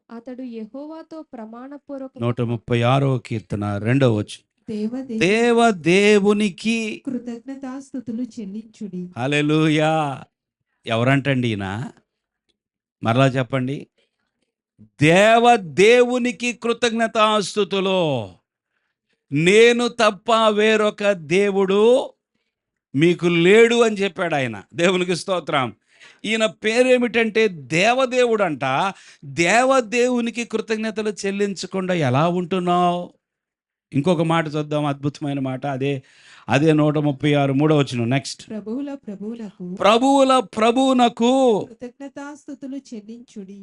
అతడు యెహోవాతో ప్రమాణపూర్వక 136వ కీర్తన 2వ వచనం. దేవునికి కృతజ్ఞతాస్తుతులు చెల్లించుడి. హల్లెలూయా. ఎవరంటండి ఈయన? మరలా చెప్పండి. దేవునికి కృతజ్ఞతాస్తుతులు. నేను తప్ప వేరొక దేవుడు మీకు లేడు అని చెప్పాడు ఆయన. దేవునికి స్తోత్రం. ఈయన పేరేమిటంటే దేవదేవుడంట. దేవదేవునికి కృతజ్ఞతలు చెల్లించకుండా ఎలా ఉంటున్నావు? ఇంకొక మాట చూద్దాం, అద్భుతమైన మాట. అదే 136 3వ వచనం. నెక్స్ట్. ప్రభువుల ప్రభువునకు కృతజ్ఞతాస్తుతులు చెల్లించుడి.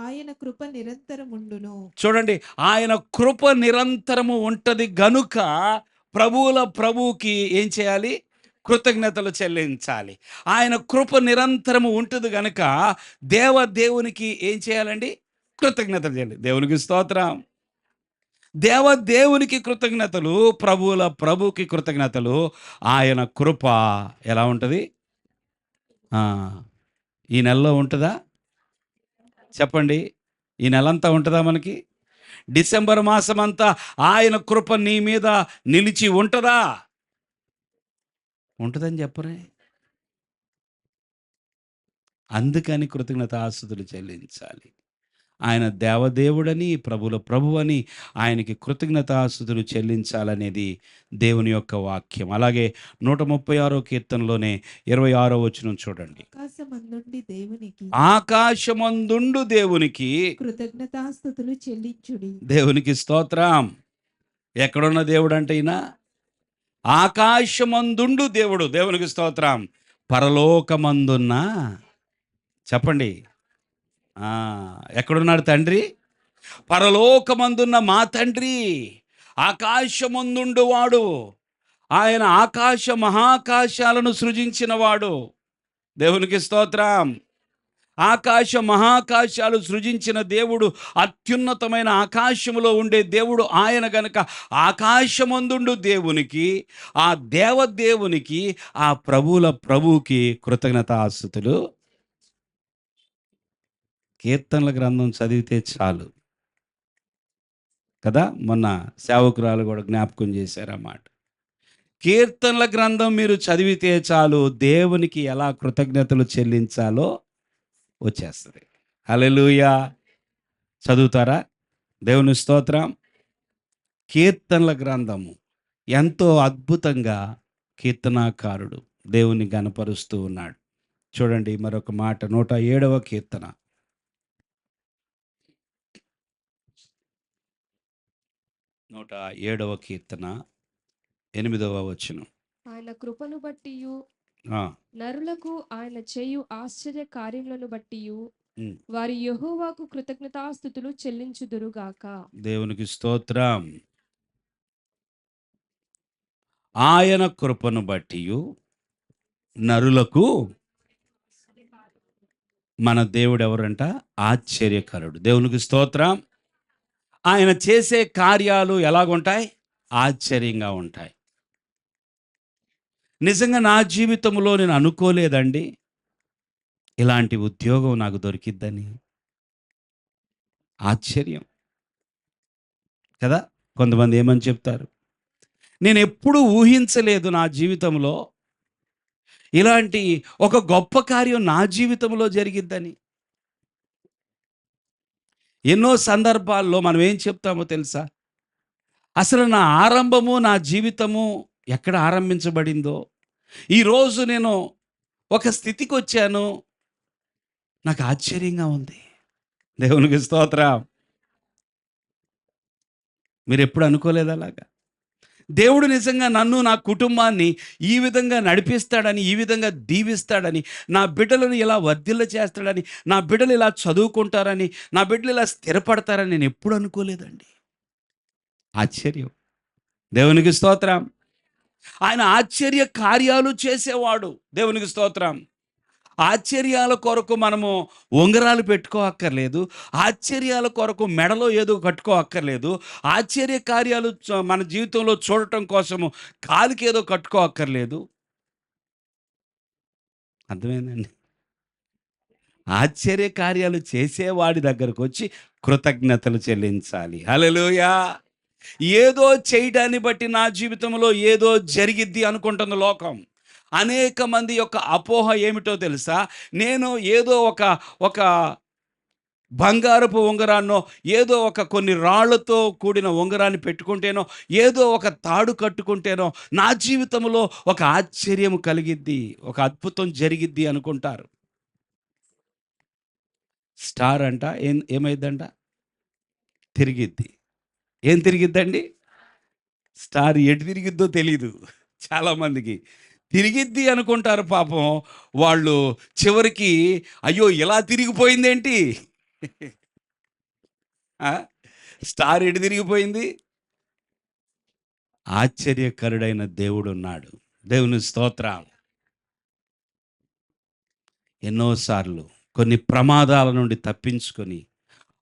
ఆయన కృప నిరంతరముండును. చూడండి, ఆయన కృప నిరంతరము ఉంటది గనుక ప్రభువుల ప్రభువుకి ఏం చేయాలి? కృతజ్ఞతలు చెల్లించాలి. ఆయన కృప నిరంతరము ఉంటుంది గనుక దేవునికి ఏం చేయాలండి? కృతజ్ఞతలు చేయాలి. దేవునికి స్తోత్రం. దేవునికి కృతజ్ఞతలు, ప్రభువుల ప్రభుకి కృతజ్ఞతలు. ఆయన కృప ఎలా ఉంటుంది? ఈ నెలలో ఉంటుందా? చెప్పండి. ఈ నెలంతా ఉంటుందా మనకి? డిసెంబర్ మాసం అంతా ఆయన కృప నీ మీద నిలిచి ఉంటుందా? ఉంటుందని చెప్పరే. అందుకని కృతజ్ఞతాస్తుతులు చెల్లించాలి. ఆయన దేవదేవుడని, ప్రభుల ప్రభువని, ఆయనకి కృతజ్ఞతాస్తుతులు చెల్లించాలనేది దేవుని యొక్క వాక్యం. అలాగే 136వ కీర్తనలోనే 26వ వచనం చూడండి. ఆకాశమందుండు దేవునికి కృతజ్ఞతాస్తుతులు చెల్లించుడి. దేవునికి స్తోత్రం. ఎక్కడున్న దేవుడు అంటే ఈయన? ఆకాశమందుండు దేవుడు. దేవునికి స్తోత్రం. పరలోకమందున్న, చెప్పండి, ఎక్కడున్నాడు తండ్రి? పరలోకమందున్న మా తండ్రి, ఆకాశమందుండువాడు, ఆయన ఆకాశ మహాకాశాలను సృజించినవాడు. దేవునికి స్తోత్రం. ఆకాశ మహాకాశాలు సృజించిన దేవుడు, అత్యున్నతమైన ఆకాశములో ఉండే దేవుడు ఆయన గనక ఆకాశమందుండు దేవునికి, ఆ దేవదేవునికి, ఆ ప్రభువుల ప్రభువుకి కృతజ్ఞతాస్తుతులు. కీర్తనల గ్రంథం చదివితే చాలు కదా, మొన్న సేవకురాలు కూడా జ్ఞాపకం చేశారన్నమాట. కీర్తనల గ్రంథం మీరు చదివితే చాలు దేవునికి ఎలా కృతజ్ఞతలు చెల్లించాలో వచ్చేస్తుంది. హల్లెలూయా. చదువుతారా? దేవుని స్తోత్రం. కీర్తనల గ్రంథము ఎంతో అద్భుతంగా కీర్తనాకారుడు దేవుని గణపరుస్తూ ఉన్నాడు. చూడండి మరొక మాట, 107వ కీర్తన, 107వ కీర్తన 8వ వచనం. ఆయన కృపను బట్టియు ఆ, నరులకు ఆయన చేయు ఆశ్చర్య కార్యములను బట్టియు ఉమ్. వారి యెహోవాకు కృతజ్ఞతాస్తుతులు చెల్లించుదురుగాక. దేవునికి స్తోత్రం. ఆయన కృపను బట్టియు నరులకు, మన దేవుడు ఎవరంట? ఆశ్చర్యకరుడు. దేవునికి స్తోత్రం. ఆయన చేసే కార్యాలు ఎలాగుంటాయి? ఆశ్చర్యంగా ఉంటాయి. నిజంగా నా జీవితంలో నేను అనుకోలేదండి ఇలాంటి ఉద్యోగం నాకు దొరికిద్దని. ఆశ్చర్యం కదా. కొంతమంది ఏమని చెప్తారు, నేను ఎప్పుడూ ఊహించలేదు నా జీవితంలో ఇలాంటి ఒక గొప్ప కార్యం నా జీవితంలో జరిగిద్దని. ఎన్నో సందర్భాల్లో మనం ఏం చెప్తామో తెలుసా? అసలు నా ఆరంభము, నా జీవితము ఎక్కడ ఆరంభించబడిందో, ఈరోజు నేను ఒక స్థితికి వచ్చాను, నాకు ఆశ్చర్యంగా ఉంది. దేవునికి స్తోత్రం. మీరు ఎప్పుడు అనుకోలేదు అలాగా? దేవుడు నిజంగా నన్ను, నా కుటుంబాన్ని ఈ విధంగా నడిపిస్తాడని, ఈ విధంగా దీవిస్తాడని, నా బిడ్డలను ఇలా వర్ధిల్ల చేస్తాడని, నా బిడ్డలు ఇలా చదువుకుంటారని, నా బిడ్డలు ఇలా స్థిరపడతారని నేను ఎప్పుడు అనుకోలేదండి. ఆశ్చర్యం. దేవునికి స్తోత్రం. ఆయన ఆశ్చర్య కార్యాలు చేసేవాడు. దేవునికి స్తోత్రం. ఆశ్చర్యాల కొరకు మనము ఉంగరాలు పెట్టుకోక్కర్లేదు. ఆశ్చర్యాల కొరకు మెడలో ఏదో కట్టుకోక్కర్లేదు. ఆశ్చర్య కార్యాలు మన జీవితంలో చూడటం కోసము కాలికి ఏదో కట్టుకోక్కర్లేదు. అర్థమైందండి? ఆశ్చర్య కార్యాలు చేసేవాడి దగ్గరకు వచ్చి కృతజ్ఞతలు చెల్లించాలి. హల్లెలూయా. ఏదో చేయడాన్ని బట్టి నా జీవితంలో ఏదో జరిగిద్ది అనుకుంటుంది లోకం. అనేక మంది యొక్క అపోహ ఏమిటో తెలుసా? నేను ఏదో ఒక బంగారపు ఉంగరాన్నో, ఏదో కొన్ని రాళ్లతో కూడిన ఉంగరాన్ని పెట్టుకుంటేనో, ఏదో ఒక తాడు కట్టుకుంటేనో నా జీవితంలో ఒక ఆశ్చర్యం కలిగిద్ది, ఒక అద్భుతం జరిగిద్ది అనుకుంటారు. స్టార్ అంట ఏమైందంట? తిరిగిద్ది. ఏం తిరిగిద్దండి? స్టార్ ఎటు తిరిగిద్దో తెలీదు చాలామందికి. తిరిగిద్ది అనుకుంటారు పాపం వాళ్ళు. చివరికి అయ్యో ఇలా తిరిగిపోయిందేంటి? స్టార్ ఎటు తిరిగిపోయింది? ఆశ్చర్యకరుడైన దేవుడు ఉన్నాడు. దేవుని స్తోత్రం. ఎన్నోసార్లు కొన్ని ప్రమాదాల నుండి తప్పించుకొని,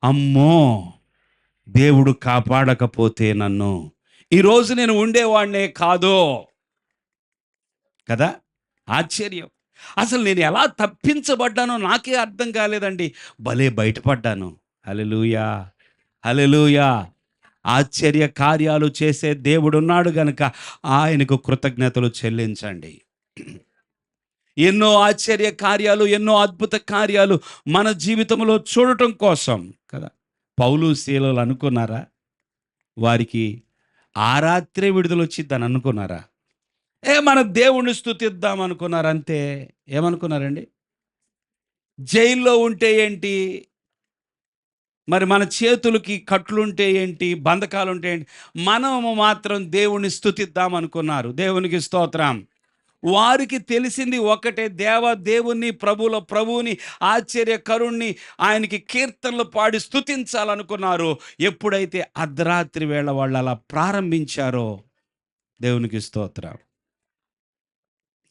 అమ్మో దేవుడు కాపాడకపోతే నన్ను ఈరోజు నేను ఉండేవాడినే కాదో కదా. ఆశ్చర్యం. అసలు నేను ఎలా తప్పించబడ్డానో నాకే అర్థం కాలేదండి. భలే బయటపడ్డాను. హల్లెలూయా, హల్లెలూయా. ఆశ్చర్య కార్యాలు చేసే దేవుడు ఉన్నాడు గనుక ఆయనకు కృతజ్ఞతలు చెల్లించండి. ఎన్నో ఆశ్చర్య కార్యాలు, ఎన్నో అద్భుత కార్యాలు మన జీవితంలో చూడటం కోసం కదా. పౌలు శీలలు అనుకున్నారా వారికి ఆ రాత్రే విడుదల వచ్చిద్దని అనుకున్నారా? మన దేవుణ్ణి స్తుతిద్దాం అనుకున్నారు అంతే. ఏమనుకున్నారండి? జైల్లో ఉంటే ఏంటి, మరి మన చేతులకి కట్లుంటే ఏంటి, బంధకాలు ఉంటే ఏంటి, మనము మాత్రం దేవుణ్ణి స్తుతిద్దాం అనుకున్నారు. దేవునికి స్తోత్రం. వారికి తెలిసింది ఒకటే, దేవుని ప్రభువుని ఆశ్చర్యకరుణ్ణి ఆయనకి కీర్తనలు పాడి స్తుతించాలనుకున్నారు. ఎప్పుడైతే అర్ధరాత్రి వేళ వాళ్ళు అలా ప్రారంభించారో, దేవునికి స్తోత్రం,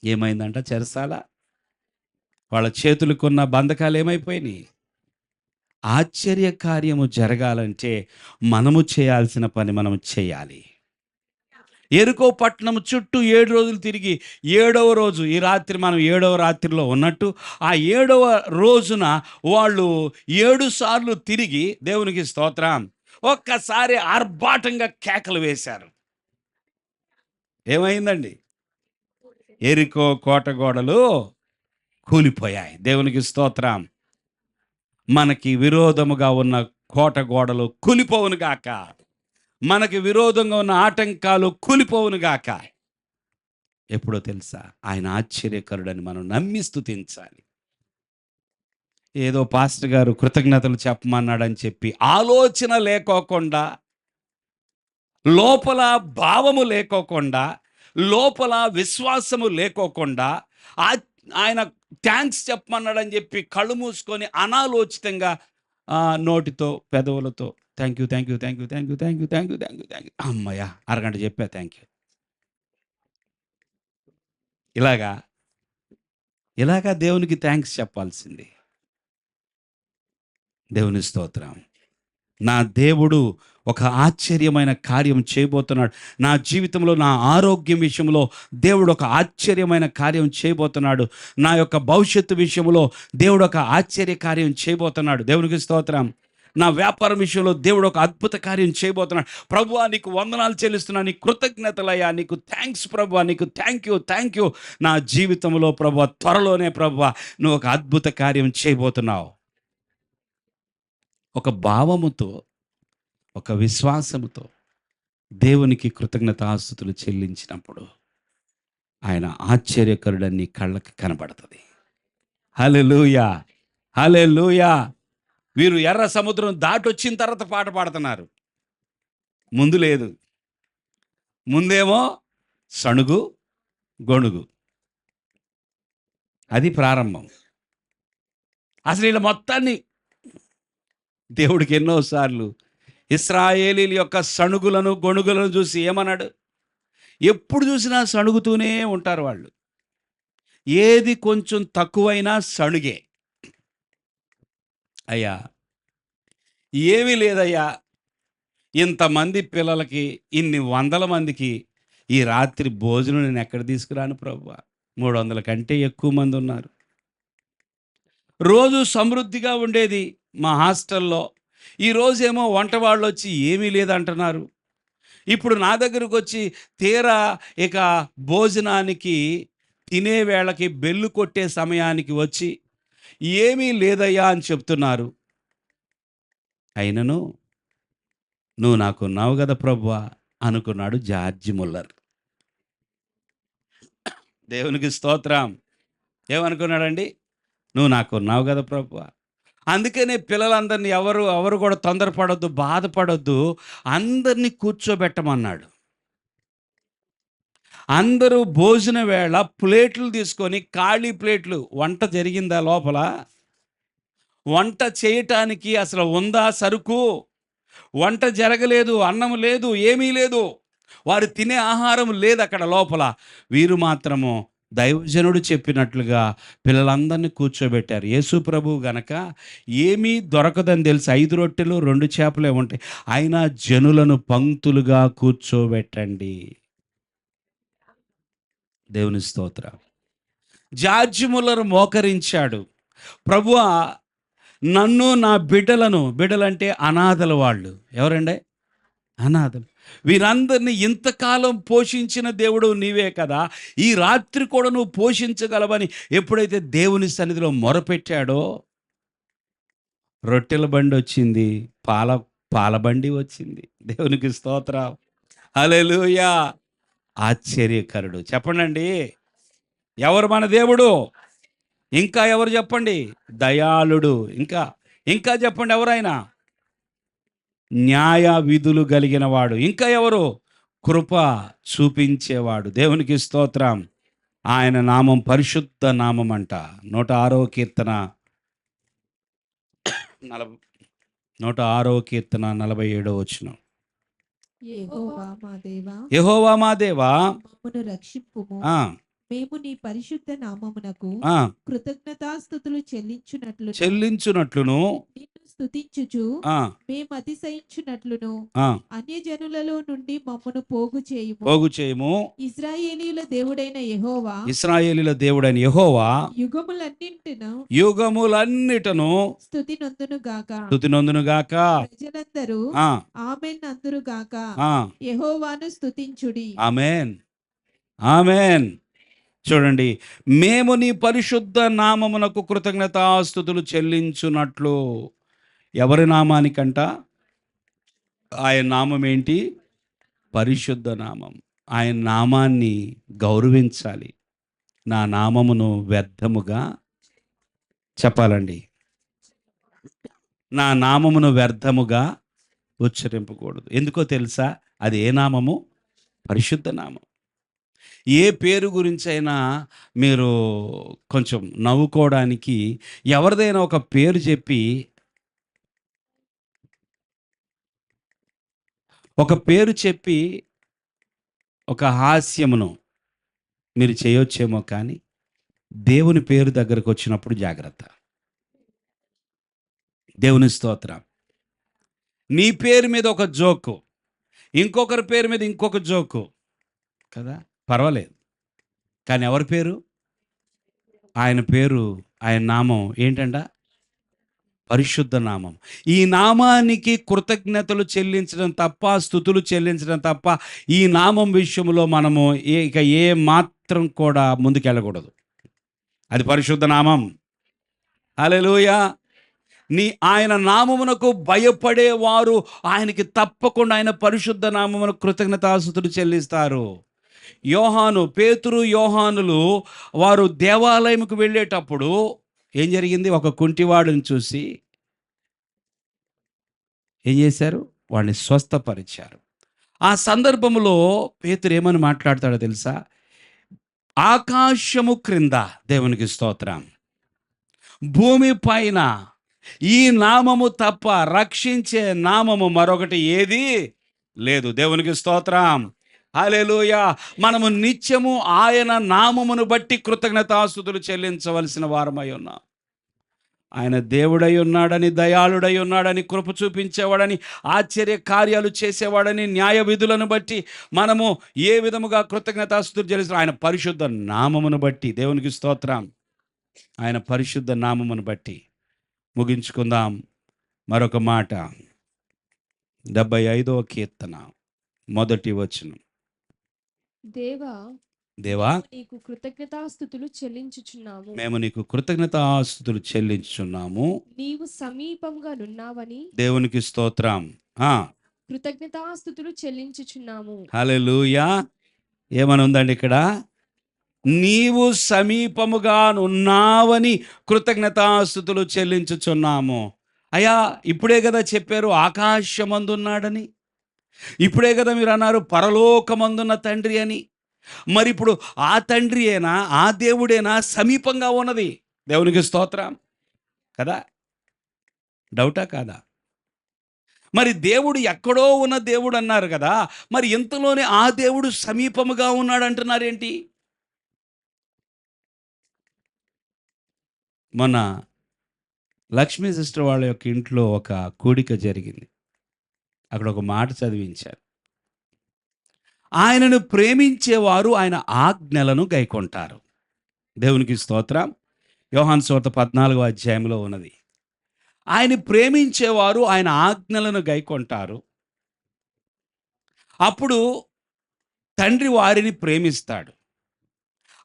ఏమైందంట చెరసాల? వాళ్ళ చేతులకున్న బంధకాలు ఏమైపోయినాయి? ఆశ్చర్య కార్యము జరగాలంటే మనము చేయాల్సిన పని మనం చేయాలి. ఎరుకో పట్టణం చుట్టూ 7 రోజులు తిరిగి 7వ రోజు, ఈ రాత్రి మనం 7వ రాత్రిలో ఉన్నట్టు, ఆ 7వ రోజున వాళ్ళు 7 సార్లు తిరిగి, దేవునికి స్తోత్రం, ఒక్కసారి ఆర్భాటంగా కేకలు వేశారు. ఏమైందండి? ఎరికో కోట గోడలు కూలిపోయాయి. దేవునికి స్తోత్రం. మనకి విరోధముగా ఉన్న కోట గోడలు కూలిపోవును గాక. మనకి విరోధంగా ఉన్న ఆటంకాలు కూలిపోవును గాక. ఎప్పుడో తెలుసా? ఆయన ఆశ్చర్యకరుడని మనం నమ్మి స్తుతించాలి. ఏదో పాస్టర్ గారు కృతజ్ఞతలు చెప్పమన్నాడని చెప్పి ఆలోచన లేకోకుండా, లోపల భావము లేకోకుండా, లోపల విశ్వాసము లేకోకుండా, ఆయన థ్యాంక్స్ చెప్పమన్నాడని చెప్పి కళ్ళు మూసుకొని అనాలోచితంగా నోటితో పెదవులతో thank you thank you thank you thank you thank you thank you thank you thank you, అమ్మయ్య అరగంట చెప్పా థ్యాంక్ యూ, ఇలాగా దేవునికి థ్యాంక్స్ చెప్పాల్సింది. దేవుని స్తోత్రం. నా దేవుడు ఒక ఆశ్చర్యమైన కార్యం చేయబోతున్నాడు. నా జీవితంలో, నా ఆరోగ్యం విషయంలో దేవుడు ఒక ఆశ్చర్యమైన కార్యం చేయబోతున్నాడు. నా యొక్క భవిష్యత్తు విషయంలో దేవుడు ఒక ఆశ్చర్య కార్యం చేయబోతున్నాడు. దేవునికి స్తోత్రం. నా వ్యాపారం విషయంలో దేవుడు ఒక అద్భుత కార్యం చేయబోతున్నాడు. ప్రభువా నీకు వందనాలు చెల్లిస్తున్నా, నీకు కృతజ్ఞతలయ్యా, నీకు థ్యాంక్స్ ప్రభువా, నీకు థ్యాంక్ యూ. నా జీవితంలో ప్రభువా త్వరలోనే ప్రభువా నువ్వు ఒక అద్భుత కార్యం చేయబోతున్నావు. ఒక భావముతో, ఒక విశ్వాసముతో దేవునికి కృతజ్ఞతాస్తుతులు చెల్లించినప్పుడు ఆయన ఆశ్చర్యకరుడని కళ్ళకి కనబడుతుంది. హల్లెలూయా, హల్లెలూయా. వీరు ఎర్ర సముద్రం దాటొచ్చిన తర్వాత పాట పాడుతున్నారు. ముందు లేదు. ముందేమో సణుగు గొణుగు, అది ప్రారంభం. అసలు వీళ్ళ మొత్తాన్ని దేవుడికి ఎన్నోసార్లు ఇశ్రాయేలీల యొక్క సణుగులను గొణుగులను చూసి ఏమన్నాడు? ఎప్పుడు చూసినా సణుగుతూనే ఉంటారు వాళ్ళు. ఏది కొంచెం తక్కువైనా సణుగే. అయ్యా ఏమీ లేదయ్యా, ఇంతమంది పిల్లలకి, ఇన్ని వందల మందికి ఈ రాత్రి భోజనం నేను ఎక్కడ తీసుకురాను ప్రభువా? 300 కంటే ఎక్కువ మంది ఉన్నారు. రోజు సమృద్ధిగా ఉండేది మా హాస్టల్లో. ఈరోజేమో వంట వాళ్ళు వచ్చి ఏమీ లేదంటున్నారు. ఇప్పుడు నా దగ్గరకు వచ్చి తీరా ఇక భోజనానికి తినే వేళకి బెల్లు కొట్టే సమయానికి వచ్చి ఏమీ లేదయ్యా అని చెప్తున్నారు. అయినను నువ్వు నాకున్నావు కదా ప్రభువా అనుకున్నాడు జార్జి ముల్లర్. దేవునికి స్తోత్రం. ఏమనుకున్నాడండి? నువ్వు నాకున్నావు కదా ప్రభువా. అందుకనే పిల్లలందరినీ ఎవరు కూడా తొందరపడొద్దు, బాధపడొద్దు, అందరినీ కూర్చోబెట్టమన్నాడు. అందరూ భోజన వేళ ప్లేట్లు తీసుకొని, ఖాళీ ప్లేట్లు, వంట జరిగిందా లోపల? వంట చేయటానికి అసలు ఉందా సరుకు? వంట జరగలేదు, అన్నం లేదు, ఏమీ లేదు, వారు తినే ఆహారం లేదు అక్కడ లోపల. వీరు మాత్రము దైవజనుడు చెప్పినట్లుగా పిల్లలందరినీ కూర్చోబెట్టారు. యేసు ప్రభువు గనక ఏమీ దొరకదని తెలిసి 5 రొట్టెలు 2 చేపలే ఉంటాయి, అయినా జనులను పంక్తులుగా కూర్చోబెట్టండి. దేవుని స్తోత్రం. జార్జి ముల్లర్ మోకరించాడు. ప్రభువా నన్ను, నా బిడ్డలంటే అనాథల వాళ్ళు. ఎవరండి? అనాథలు. వీరందరినీ ఇంతకాలం పోషించిన దేవుడు నీవే కదా, ఈ రాత్రి కూడా నువ్వు పోషించగలవని ఎప్పుడైతే దేవుని సన్నిధిలో మొరపెట్టాడో, రొట్టెల బండి వచ్చింది, పాల బండి వచ్చింది. దేవునికి స్తోత్రం. హల్లెలూయా. ఆశ్చర్యకరుడు. చెప్పండి, ఎవరు మన దేవుడు? ఇంకా ఎవరు చెప్పండి? దయాళుడు. ఇంకా చెప్పండి, ఎవరైనా? న్యాయ విధులు కలిగిన వాడు. ఇంకా ఎవరు? కృప చూపించేవాడు. దేవునికి స్తోత్రం. ఆయన నామం పరిశుద్ధ నామం అంట. 106వ కీర్తన 106వ కీర్తన 47వ వచనం. యెహోవా మా దేవా యెహోవా మా దేవా, మమ్మను రక్షింపుము. ఆ, మేము నీ పరిశుద్ధ నామమునకు ఆ, కృతజ్ఞతాస్తుతులు చెల్లించునట్లు చెల్లించునట్లును, నిన్ను స్తుతించుచు ఆ, మేము అతిశయించునట్లును ఆ, అన్యజనులలో నుండి మమ్మను పోగు చేయుము. పోగు చేయము. ఇశ్రాయేలీయుల దేవుడైన యెహోవా ఇశ్రాయేలీల దేవుడైన యెహోవా యుగములన్నింటిను యుగములన్నిటను స్తుతి నొందును గాక. స్తుతి నొందును గాక. ప్రజలందరూ ఆ, ఆమేన్ అందురు గాక. ఆ, యెహోవాను స్తుతించుడి. ఆమేన్, ఆమేన్. చూడండి, మేము నీ పరిశుద్ధ నామమునకు కృతజ్ఞతాస్తుతులు చెల్లించునట్లు. ఎవరి నామానికంట? ఆయన నామం ఏంటి? పరిశుద్ధ నామం. ఆయన నామాన్ని గౌరవించాలి. నా నామమును వ్యర్థముగా చెప్పాలండి. నా నామమును వ్యర్థముగా ఉచ్చరింపకూడదు. ఎందుకో తెలుసా? అది ఏ నామము? పరిశుద్ధ నామం. ఏ పేరు గురించైనా మీరు కొంచెం నవ్వుకోవడానికి ఎవరిదైనా ఒక పేరు చెప్పి, ఒక పేరు చెప్పి ఒక హాస్యమును మీరు చేయొచ్చేమో, కానీ దేవుని పేరు దగ్గరకు వచ్చినప్పుడు జాగ్రత్త. దేవుని స్తోత్రం. నీ పేరు మీద ఒక జోకు, ఇంకొకరి పేరు మీద ఇంకొక జోకు కదా, పర్వాలేదు. కానీ ఎవరి పేరు? ఆయన పేరు, ఆయన నామం ఏంటంట? పరిశుద్ధ నామం. ఈ నామానికి కృతజ్ఞతలు చెల్లించడం తప్ప, స్తుతులు చెల్లించడం తప్ప, ఈ నామం విషయంలో మనము ఇక ఏ మాత్రం కూడా ముందుకెళ్ళకూడదు. అది పరిశుద్ధ నామం. హల్లెలూయా. ఆయన నామమునకు భయపడేవారు ఆయనకి తప్పకుండా ఆయన పరిశుద్ధ నామమునకు కృతజ్ఞతాస్తుతులు చెల్లిస్తారు. పేతురు యోహానులు వారు దేవాలయంకు వెళ్ళేటప్పుడు ఏం జరిగింది? ఒక కుంటివాడిని చూసి ఏం చేశారు? వాడిని స్వస్థపరిచారు. ఆ సందర్భంలో పేతురు ఏమని మాట్లాడతాడో తెలుసా? ఆకాశము క్రింద, దేవునికి స్తోత్రం, భూమి పైన ఈ నామము తప్ప రక్షించే నామము మరొకటి ఏది లేదు. దేవునికి స్తోత్రం. హల్లెలూయా. మనము నిత్యము ఆయన నామమును బట్టి కృతజ్ఞతాస్తుతులు చెల్లించవలసిన వారమై ఉన్నాం. ఆయన దేవుడై ఉన్నాడని, దయాళుడై ఉన్నాడని, కృప చూపించేవాడని, ఆశ్చర్య కార్యాలు చేసేవాడని, న్యాయ విధులను బట్టి మనము ఏ విధముగా కృతజ్ఞతాస్తుతులు చెల్లిస్తాం? ఆయన పరిశుద్ధ నామమును బట్టి. దేవునికి స్తోత్రం. ఆయన పరిశుద్ధ నామమును బట్టి. ముగించుకుందాం మరొక మాట. 75వ కీర్తన 1వ వచనం. దేవా దేవా, నీకు కృతజ్ఞతాస్తుతులు చెల్లించుచున్నాము. మేము నీకు కృతజ్ఞతాస్తుతులు చెల్లించుచున్నాము. నీవు సమీపంగా నున్నావని దేవునికి స్తోత్రం. కృతజ్ఞతాస్తుతులు చెల్లించుచున్నాము. హల్లెలూయా. ఏమని ఉందండి ఇక్కడ? నీవు సమీపముగా ఉన్నావని కృతజ్ఞతాస్తుతులు చెల్లించుచున్నాము. అయ్యా, ఇప్పుడే కదా చెప్పారు ఆకాశమందున్నాడని. ఇప్పుడే కదా మీరు అన్నారు పరలోకమందున్న తండ్రి అని. మరి ఇప్పుడు ఆ తండ్రి అయినా, ఆ దేవుడేనా సమీపంగా ఉన్నది? దేవునికి స్తోత్రం కదా. డౌటా కాదా? మరి దేవుడు ఎక్కడో ఉన్న దేవుడు అన్నారు కదా, మరి ఇంతలోనే ఆ దేవుడు సమీపముగా ఉన్నాడు అంటున్నారేంటి? మొన్న లక్ష్మీ సిస్టర్ వాళ్ళ యొక్క ఇంట్లో ఒక కూడిక జరిగింది. అక్కడ ఒక మాట చదివించారు. ఆయనను ప్రేమించేవారు ఆయన ఆజ్ఞలను గైకొంటారు. దేవునికి స్తోత్రం. యోహాను సువార్త 14వ అధ్యాయంలో ఉన్నది. ఆయన ప్రేమించేవారు ఆయన ఆజ్ఞలను గైకొంటారు. అప్పుడు తండ్రి వారిని ప్రేమిస్తాడు.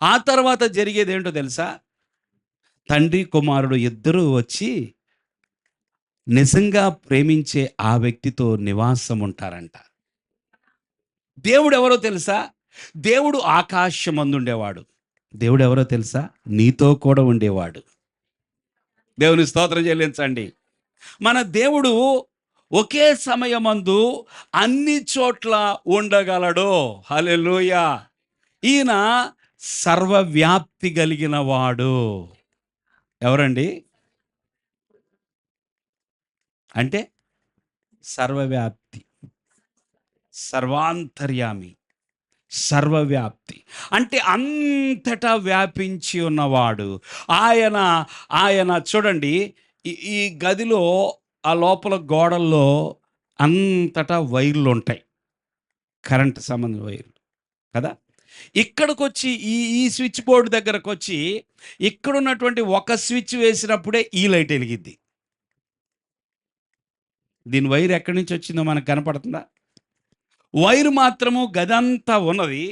ఆ తర్వాత జరిగేది ఏంటో తెలుసా? తండ్రి కుమారుడు ఇద్దరూ వచ్చి నిజంగా ప్రేమించే ఆ వ్యక్తితో నివాసం ఉంటారంట. దేవుడు ఎవరో తెలుసా? దేవుడు ఆకాశమందుండేవాడు. దేవుడు ఎవరో తెలుసా? నీతో కూడా ఉండేవాడు. దేవుని స్తోత్రం చెల్లించండి. మన దేవుడు ఒకే సమయమందు అన్ని చోట్ల ఉండగలడు. హల్లెలూయా. ఈయన సర్వవ్యాప్తి కలిగిన వాడు. ఎవరండి? అంటే సర్వవ్యాప్తి, సర్వాంతర్యామి, సర్వవ్యాప్తి అంటే అంతటా వ్యాపించి ఉన్నవాడు ఆయన. ఆయన చూడండి, ఈ గదిలో ఆ లోపల గోడల్లో అంతటా వైర్లు ఉంటాయి, కరెంట్ సంబంధం వైర్లు కదా. ఇక్కడికి వచ్చి ఈ ఈ స్విచ్ బోర్డు దగ్గరకు వచ్చి ఇక్కడ ఉన్నటువంటి ఒక స్విచ్ వేసినప్పుడే ఈ లైట్ వెలిగిద్ది. దీని వైర్ ఎక్కడి నుంచి వచ్చిందో మనకు కనపడుతుందా? వైర్ మాత్రము గదంతా ఉన్నది,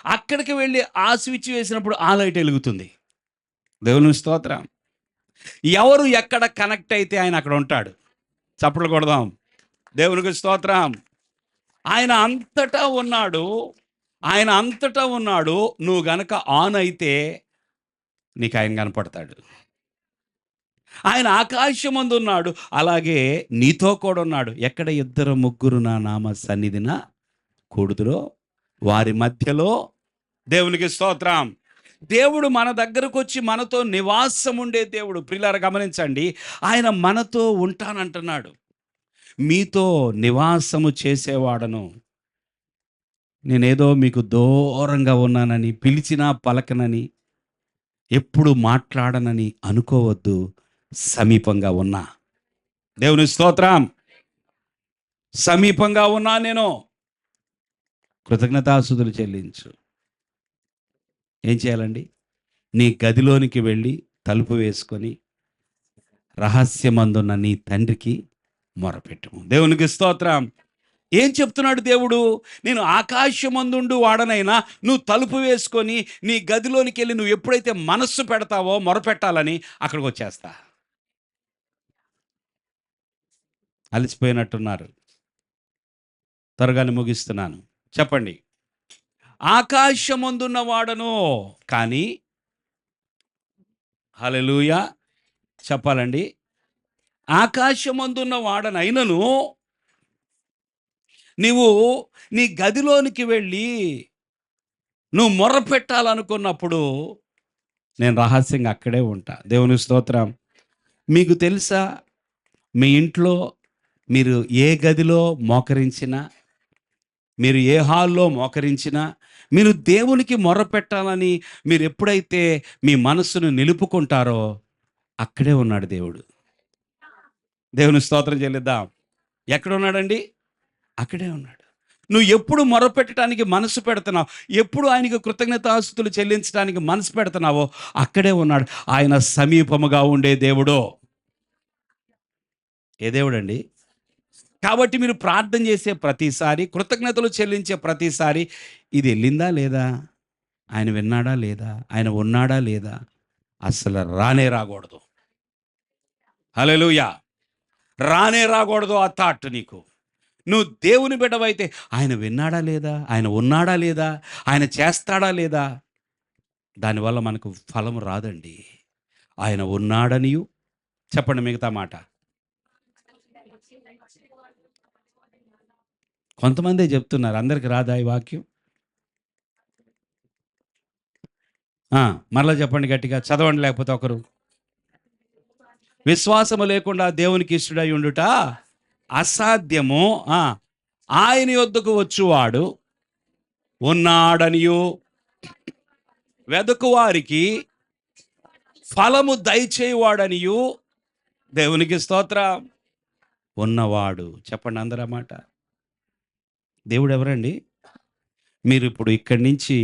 అక్కడికి వెళ్ళి ఆ స్విచ్ వేసినప్పుడు ఆ లైట్ వెలుగుతుంది. దేవుని స్తోత్రం. ఎవరు ఎక్కడ కనెక్ట్ అయితే ఆయన అక్కడ ఉంటాడు. చప్పట్లు కొడదాం. దేవునికి స్తోత్రం. ఆయన అంతటా ఉన్నాడు, ఆయన అంతటా ఉన్నాడు. నువ్వు గనక ఆన్ అయితే నీకు ఆయన కనపడతాడు. ఆయన ఆకాశమందు ఉన్నాడు, అలాగే నీతో కూడా ఉన్నాడు. ఎక్కడ ఇద్దరు ముగ్గురు నా నామ సన్నిధిన కూడుదురో వారి మధ్యలో. దేవునికి స్తోత్రం. దేవుడు మన దగ్గరకు వచ్చి మనతో నివాసం ఉండే దేవుడు. ప్రియులారా గమనించండి, ఆయన మనతో ఉంటానంటున్నాడు. మీతో నివాసము చేసేవాడను. నేనేదో మీకు దూరంగా ఉన్నానని, పిలిచినా పలకనని, ఎప్పుడు మాట్లాడనని అనుకోవద్దు. సమీపంగా ఉన్నా. దేవుని స్తోత్రం. సమీపంగా ఉన్నా నేను. కృతజ్ఞతాస్తుతులు చెల్లించు. ఏం చేయాలండి? నీ గదిలోనికి వెళ్ళి తలుపు వేసుకొని రహస్యమందున్న నీ తండ్రికి మొరపెట్టుము. దేవునికి స్తోత్రం. ఏం చెప్తున్నాడు దేవుడు? నేను ఆకాశమందుండు వాడనైనా నువ్వు తలుపు వేసుకొని నీ గదిలోనికి వెళ్ళి నువ్వు ఎప్పుడైతే మనస్సు పెడతావో మొరపెట్టాలని అక్కడికి వచ్చేస్తా. అలసిపోయినట్టున్నారు, త్వరగానే ముగిస్తున్నాను. చెప్పండి. ఆకాశమందున్న వాడను కానీ, హల్లెలూయా చెప్పాలండి, ఆకాశమందున్న వాడనైనను నీవు నీ గదిలోనికి వెళ్ళి నువ్వు మొర్ర పెట్టాలనుకున్నప్పుడు నేను రహస్యంగా అక్కడే ఉంటా. దేవుని స్తోత్రం. మీకు తెలుసా, మీ ఇంట్లో మీరు ఏ గదిలో మోకరించినా, మీరు ఏ హాల్లో మోకరించినా, మీరు దేవునికి మొర్ర పెట్టాలని మీరు ఎప్పుడైతే మీ మనస్సును నిలుపుకుంటారో అక్కడే ఉన్నాడు దేవుడు. దేవుని స్తోత్రం చెల్లిద్దాం. ఎక్కడ ఉన్నాడండి? అక్కడే ఉన్నాడు. నువ్వు ఎప్పుడు మొరపెట్టడానికి మనసు పెడుతున్నావు, ఎప్పుడు ఆయనకు కృతజ్ఞతాస్తుతులు చెల్లించడానికి మనసు పెడుతున్నావో అక్కడే ఉన్నాడు. ఆయన సమీపముగా ఉండే దేవుడు. ఏ దేవుడండి? కాబట్టి మీరు ప్రార్థన చేసే ప్రతిసారి, కృతజ్ఞతలు చెల్లించే ప్రతిసారి ఇది వెళ్ళిందా లేదా, ఆయన విన్నాడా లేదా, ఆయన ఉన్నాడా లేదా, అసలు రానే రాకూడదు. హల్లెలూయా. రానే రాకూడదు ఆ థాట్ నీకు. నువ్వు దేవుని బిడ్డవైతే ఆయన విన్నాడా లేదా, ఆయన ఉన్నాడా లేదా, ఆయన చేస్తాడా లేదా, దానివల్ల మనకు ఫలం రాదండి. ఆయన ఉన్నాడనియు, చెప్పండి మిగతా మాట. కొంతమందే చెప్తున్నారు, అందరికి రాదా ఈ వాక్యం? మరలా చెప్పండి గట్టిగా, చదవండి లేకపోతే ఒకరు. విశ్వాసము లేకుండా దేవునికి ఇష్టడై ఉండుట అసాధ్యము. ఆయన యొద్దకు వచ్చువాడు ఉన్నాడనియు, వెదకువారికి ఫలము దయచేయువాడనియు. దేవునికి స్తోత్రం. ఉన్నవాడు. చెప్పండి అందరూ మాట. దేవుడు ఎవరండి? మీరు ఇప్పుడు ఇక్కడి నుంచి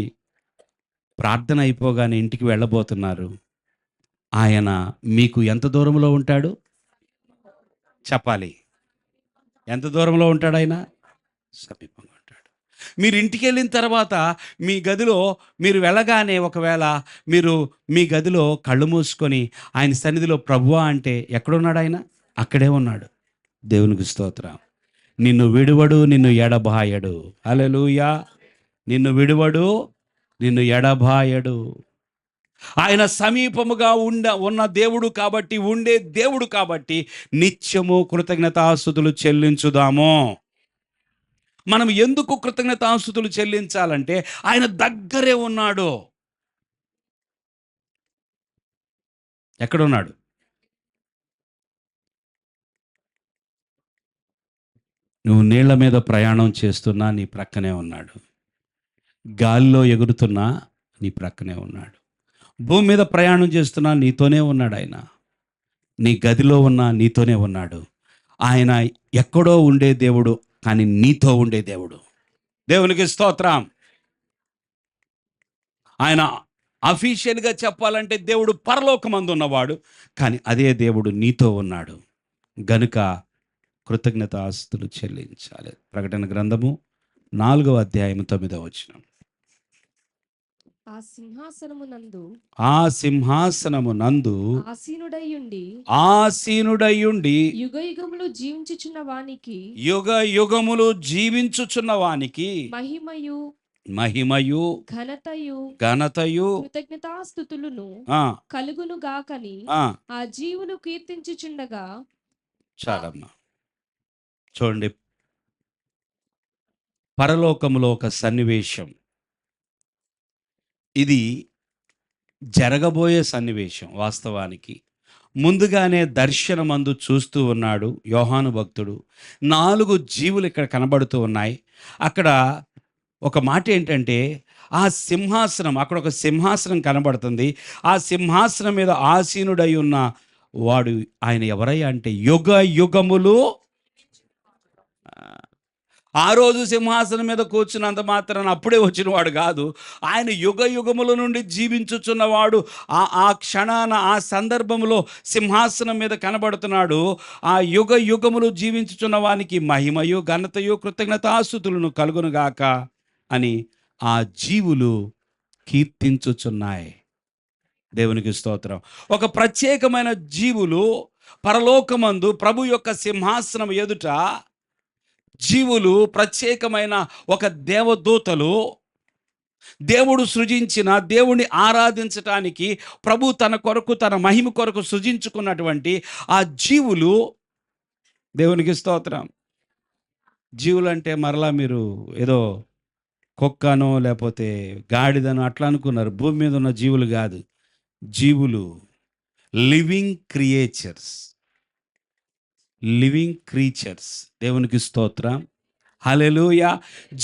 ప్రార్థన అయిపోగానే ఇంటికి వెళ్ళబోతున్నారు. ఆయన మీకు ఎంత దూరంలో ఉంటాడు చెప్పాలి. ఎంత దూరంలో ఉంటాడు ఆయన? సమీపంగా ఉంటాడు. మీరు ఇంటికి వెళ్ళిన తర్వాత మీ గదిలో మీరు వెళ్ళగానే ఒకవేళ మీరు మీ గదిలో కళ్ళు మూసుకొని ఆయన సన్నిధిలో ప్రభువా అంటే ఎక్కడున్నాడు ఆయన? అక్కడే ఉన్నాడు. దేవునికి స్తోత్రం. నిన్ను విడువడు, నిన్ను ఎడబాయడు. హల్లెలూయా. నిన్ను విడువడు, నిన్ను ఎడబాయడు. ఆయన సమీపముగా ఉన్న దేవుడు కాబట్టి, ఉండే దేవుడు కాబట్టి నిత్యము కృతజ్ఞతాస్తుతులు చెల్లించుదాము. మనం ఎందుకు కృతజ్ఞతాస్తుతులు చెల్లించాలంటే ఆయన దగ్గరే ఉన్నాడు. ఎక్కడున్నాడు? నువ్వు నీళ్ల మీద ప్రయాణం చేస్తున్నా నీ ప్రక్కనే ఉన్నాడు. గాలిలో ఎగురుతున్నా నీ ప్రక్కనే ఉన్నాడు. భూమి మీద ప్రయాణం చేస్తున్నా నీతోనే ఉన్నాడు ఆయన. నీ గదిలో ఉన్నా నీతోనే ఉన్నాడు. ఆయన ఎక్కడో ఉండే దేవుడు, కానీ నీతో ఉండే దేవుడు. దేవునికి స్తోత్రం. ఆయన అఫీషియల్గా చెప్పాలంటే దేవుడు పరలోకమందు ఉన్నవాడు, కానీ అదే దేవుడు నీతో ఉన్నాడు. గనుక కృతజ్ఞతాస్తులు చెల్లించాలి. ప్రకటన గ్రంథము 4వ అధ్యాయం 9వ వచనం. ఆ సింహాసనమునందు ఆ సింహాసనమునందు ఆసీనుడయ్యుండి ఆసీనుడయ్యుండి యుగయుగములు జీవించుచున్న వానికి యుగ యుగములు జీవించుచున్న వానికి మహిమయు మహిమయు ఘనతయు కృతజ్ఞతాస్తుతులను ఆ కలుగును గాకని ఆ ఆ జీవులు కీర్తించుచుండగా. చాలమ్మా. చూడండి, పరలోకములో ఒక సన్నివేశం, ఇది జరగబోయే సన్నివేశం. వాస్తవానికి ముందుగానే దర్శనమందు చూస్తూ ఉన్నాడు యోహాను భక్తుడు. 4 జీవులు ఇక్కడ కనబడుతూ ఉన్నాయి. అక్కడ ఒక మాట ఏంటంటే, ఆ సింహాసనం, అక్కడ ఒక సింహాసనం కనబడుతుంది. ఆ సింహాసనం మీద ఆసీనుడై ఉన్న వాడు ఆయన ఎవరయ్యా అంటే యుగ యుగములు. ఆ రోజు సింహాసనం మీద కూర్చున్నంత మాత్రాన అప్పుడే వచ్చినవాడు కాదు. ఆయన యుగ యుగముల నుండి జీవించుచున్నవాడు. ఆ క్షణాన, ఆ సందర్భంలో సింహాసనం మీద కనబడుతున్నాడు. ఆ యుగ యుగములు జీవించుచున్న వానికి మహిమయు ఘనతయు కృతజ్ఞతాస్తుతులను కలుగునుగాక అని ఆ జీవులు కీర్తించుచున్నాయి. దేవునికి స్తోత్రం. ఒక ప్రత్యేకమైన జీవులు పరలోకమందు ప్రభు యొక్క సింహాసనం ఎదుట, జీవులు ప్రత్యేకమైన ఒక దేవదూతలు, దేవుడు సృజించిన, దేవుణ్ణి ఆరాధించటానికి ప్రభు తన కొరకు, తన మహిమ కొరకు సృజించుకున్నటువంటి ఆ జీవులు. దేవునికి స్తోత్రం. జీవులు అంటే మరలా మీరు ఏదో కుక్కనో లేకపోతే గాడిదనో అట్లా అనుకున్నారు. భూమి మీద ఉన్న జీవులు కాదు. జీవులు లివింగ్ క్రియేచర్స్, లివింగ్ క్రీచర్స్. దేవునికి స్తోత్రం. హల్లెలూయా.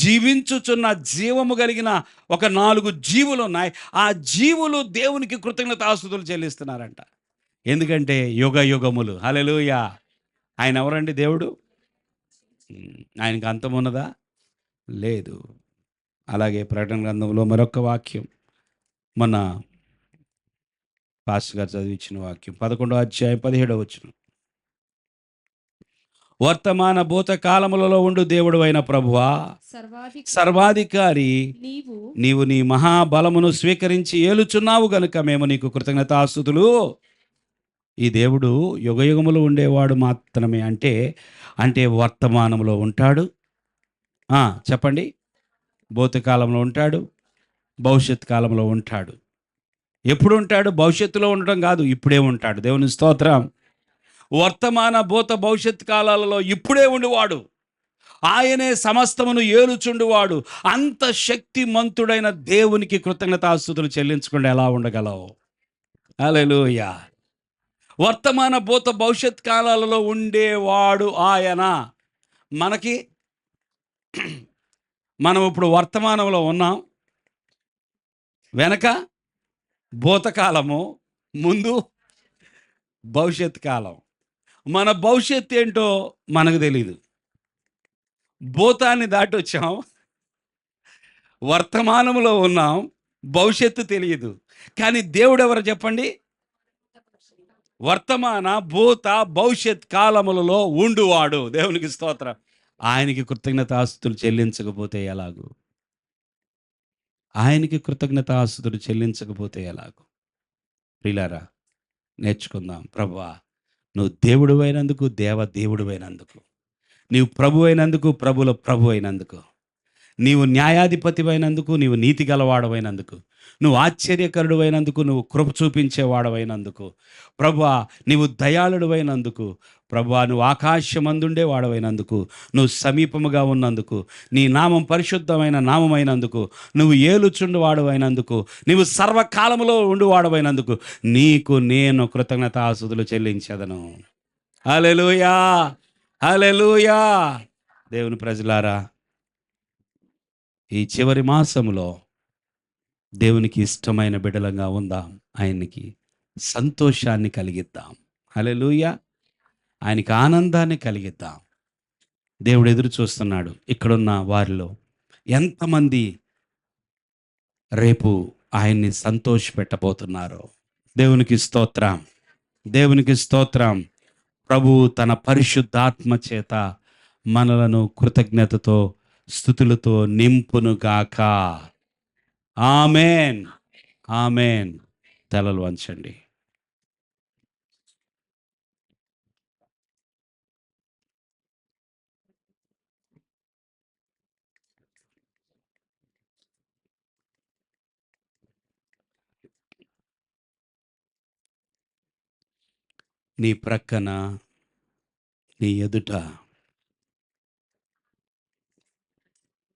జీవించుచున్న, జీవము కలిగిన ఒక 4 జీవులు ఉన్నాయి. ఆ జీవులు దేవునికి కృతజ్ఞతాస్తుతులు చెల్లిస్తున్నారంట. ఎందుకంటే యుగ యుగములు. హల్లెలూయా. ఆయన ఎవరండి? దేవుడు. ఆయనకి అంతం ఉన్నదా? లేదు. అలాగే ప్రకటన గ్రంథంలో మరొక వాక్యం, మన పాస్టర్ గారు చదివించిన వాక్యం 11వ అధ్యాయం 17వ వచనం. వర్తమాన భూత కాలములలో ఉండు దేవుడు అయిన ప్రభువా, సర్వాధికారి, నీవు నీ మహాబలమును స్వీకరించి ఏలుచున్నావు గనుక మేము నీకు కృతజ్ఞతాస్తుతులు. ఈ దేవుడు యుగయుగములు ఉండేవాడు మాత్రమే అంటే వర్తమానంలో ఉంటాడు. చెప్పండి. భూతకాలంలో ఉంటాడు, భవిష్యత్ కాలంలో ఉంటాడు. ఎప్పుడు ఉంటాడు? భవిష్యత్తులో ఉండడం కాదు, ఇప్పుడే ఉంటాడు. దేవుని స్తోత్రం. వర్తమాన భూత భవిష్యత్ కాలాలలో ఇప్పుడే ఉండివాడు. ఆయనే సమస్తమును ఏలుచుండువాడు. అంత శక్తిమంతుడైన దేవునికి కృతజ్ఞతాస్తుతులు చెల్లించకుండా ఎలా ఉండగలవు? హల్లెలూయా. వర్తమాన భూత భవిష్యత్ కాలాలలో ఉండేవాడు ఆయన. మనం ఇప్పుడు వర్తమానంలో ఉన్నాం, వెనక భూతకాలము, ముందు భవిష్యత్ కాలం. మన భవిష్యత్ ఏంటో మనకు తెలీదు. భూతాన్ని దాటి వచ్చాం, వర్తమానంలో ఉన్నాం, భవిష్యత్తు తెలియదు. కానీ దేవుడు ఎవరు చెప్పండి? వర్తమాన భూత భవిష్యత్ కాలములలో ఉండువాడు. దేవునికి స్తోత్రం. ఆయనకి కృతజ్ఞతాస్తుతులు చెల్లించకపోతే ఎలాగూ? ఆయనకి కృతజ్ఞతాస్తుతులు చెల్లించకపోతే ఎలాగూ? ప్రియులారా, నేర్చుకుందాం. ప్రభువా, నువ్వు దేవుడు అయినందుకు, దేవుడు అయినందుకు, నీవు ప్రభు అయినందుకు, ప్రభుల ప్రభు అయినందుకు, నీవు న్యాయాధిపతి అయినందుకు, నీవు నీతి గలవాడవైనందుకు, నువ్వు ఆశ్చర్యకరుడు అయినందుకు, నువ్వు కృప చూపించేవాడవైనందుకు, ప్రభువా నీవు దయాళుడు అయినందుకు, ప్రభువా, నువ్వు ఆకాశమందుండే వాడవైనందుకు, నువ్వు సమీపముగా ఉన్నందుకు, నీ నామం పరిశుద్ధమైన నామమైనందుకు, నువ్వు ఏలుచుండు వాడవైనందుకు, నీవు సర్వకాలములో ఉండు వాడవైనందుకు నీకు నేను కృతజ్ఞతాస్తుతులు చెల్లించదను. హల్లెలూయా, హల్లెలూయా. దేవుని ప్రజలారా, ఈ చివరి మాసములో దేవునికి ఇష్టమైన బిడ్డలంగా ఉందాం. ఆయనకి సంతోషాన్ని కలిగిద్దాం. హల్లెలూయా. ఆయనకి ఆనందాన్ని కలిగిద్దాం. దేవుడు ఎదురు చూస్తున్నాడు. ఇక్కడున్న వారిలో ఎంతమంది రేపు ఆయన్ని సంతోషపెట్టబోతున్నారో. దేవునికి స్తోత్రం, దేవునికి స్తోత్రం. ప్రభువు తన పరిశుద్ధాత్మ చేత మనలను కృతజ్ఞతతో స్తుతులతో నింపునుగాక. ఆమేన్, ఆమేన్. తలలు వంచండి. నీ ప్రక్కన, నీ ఎదుట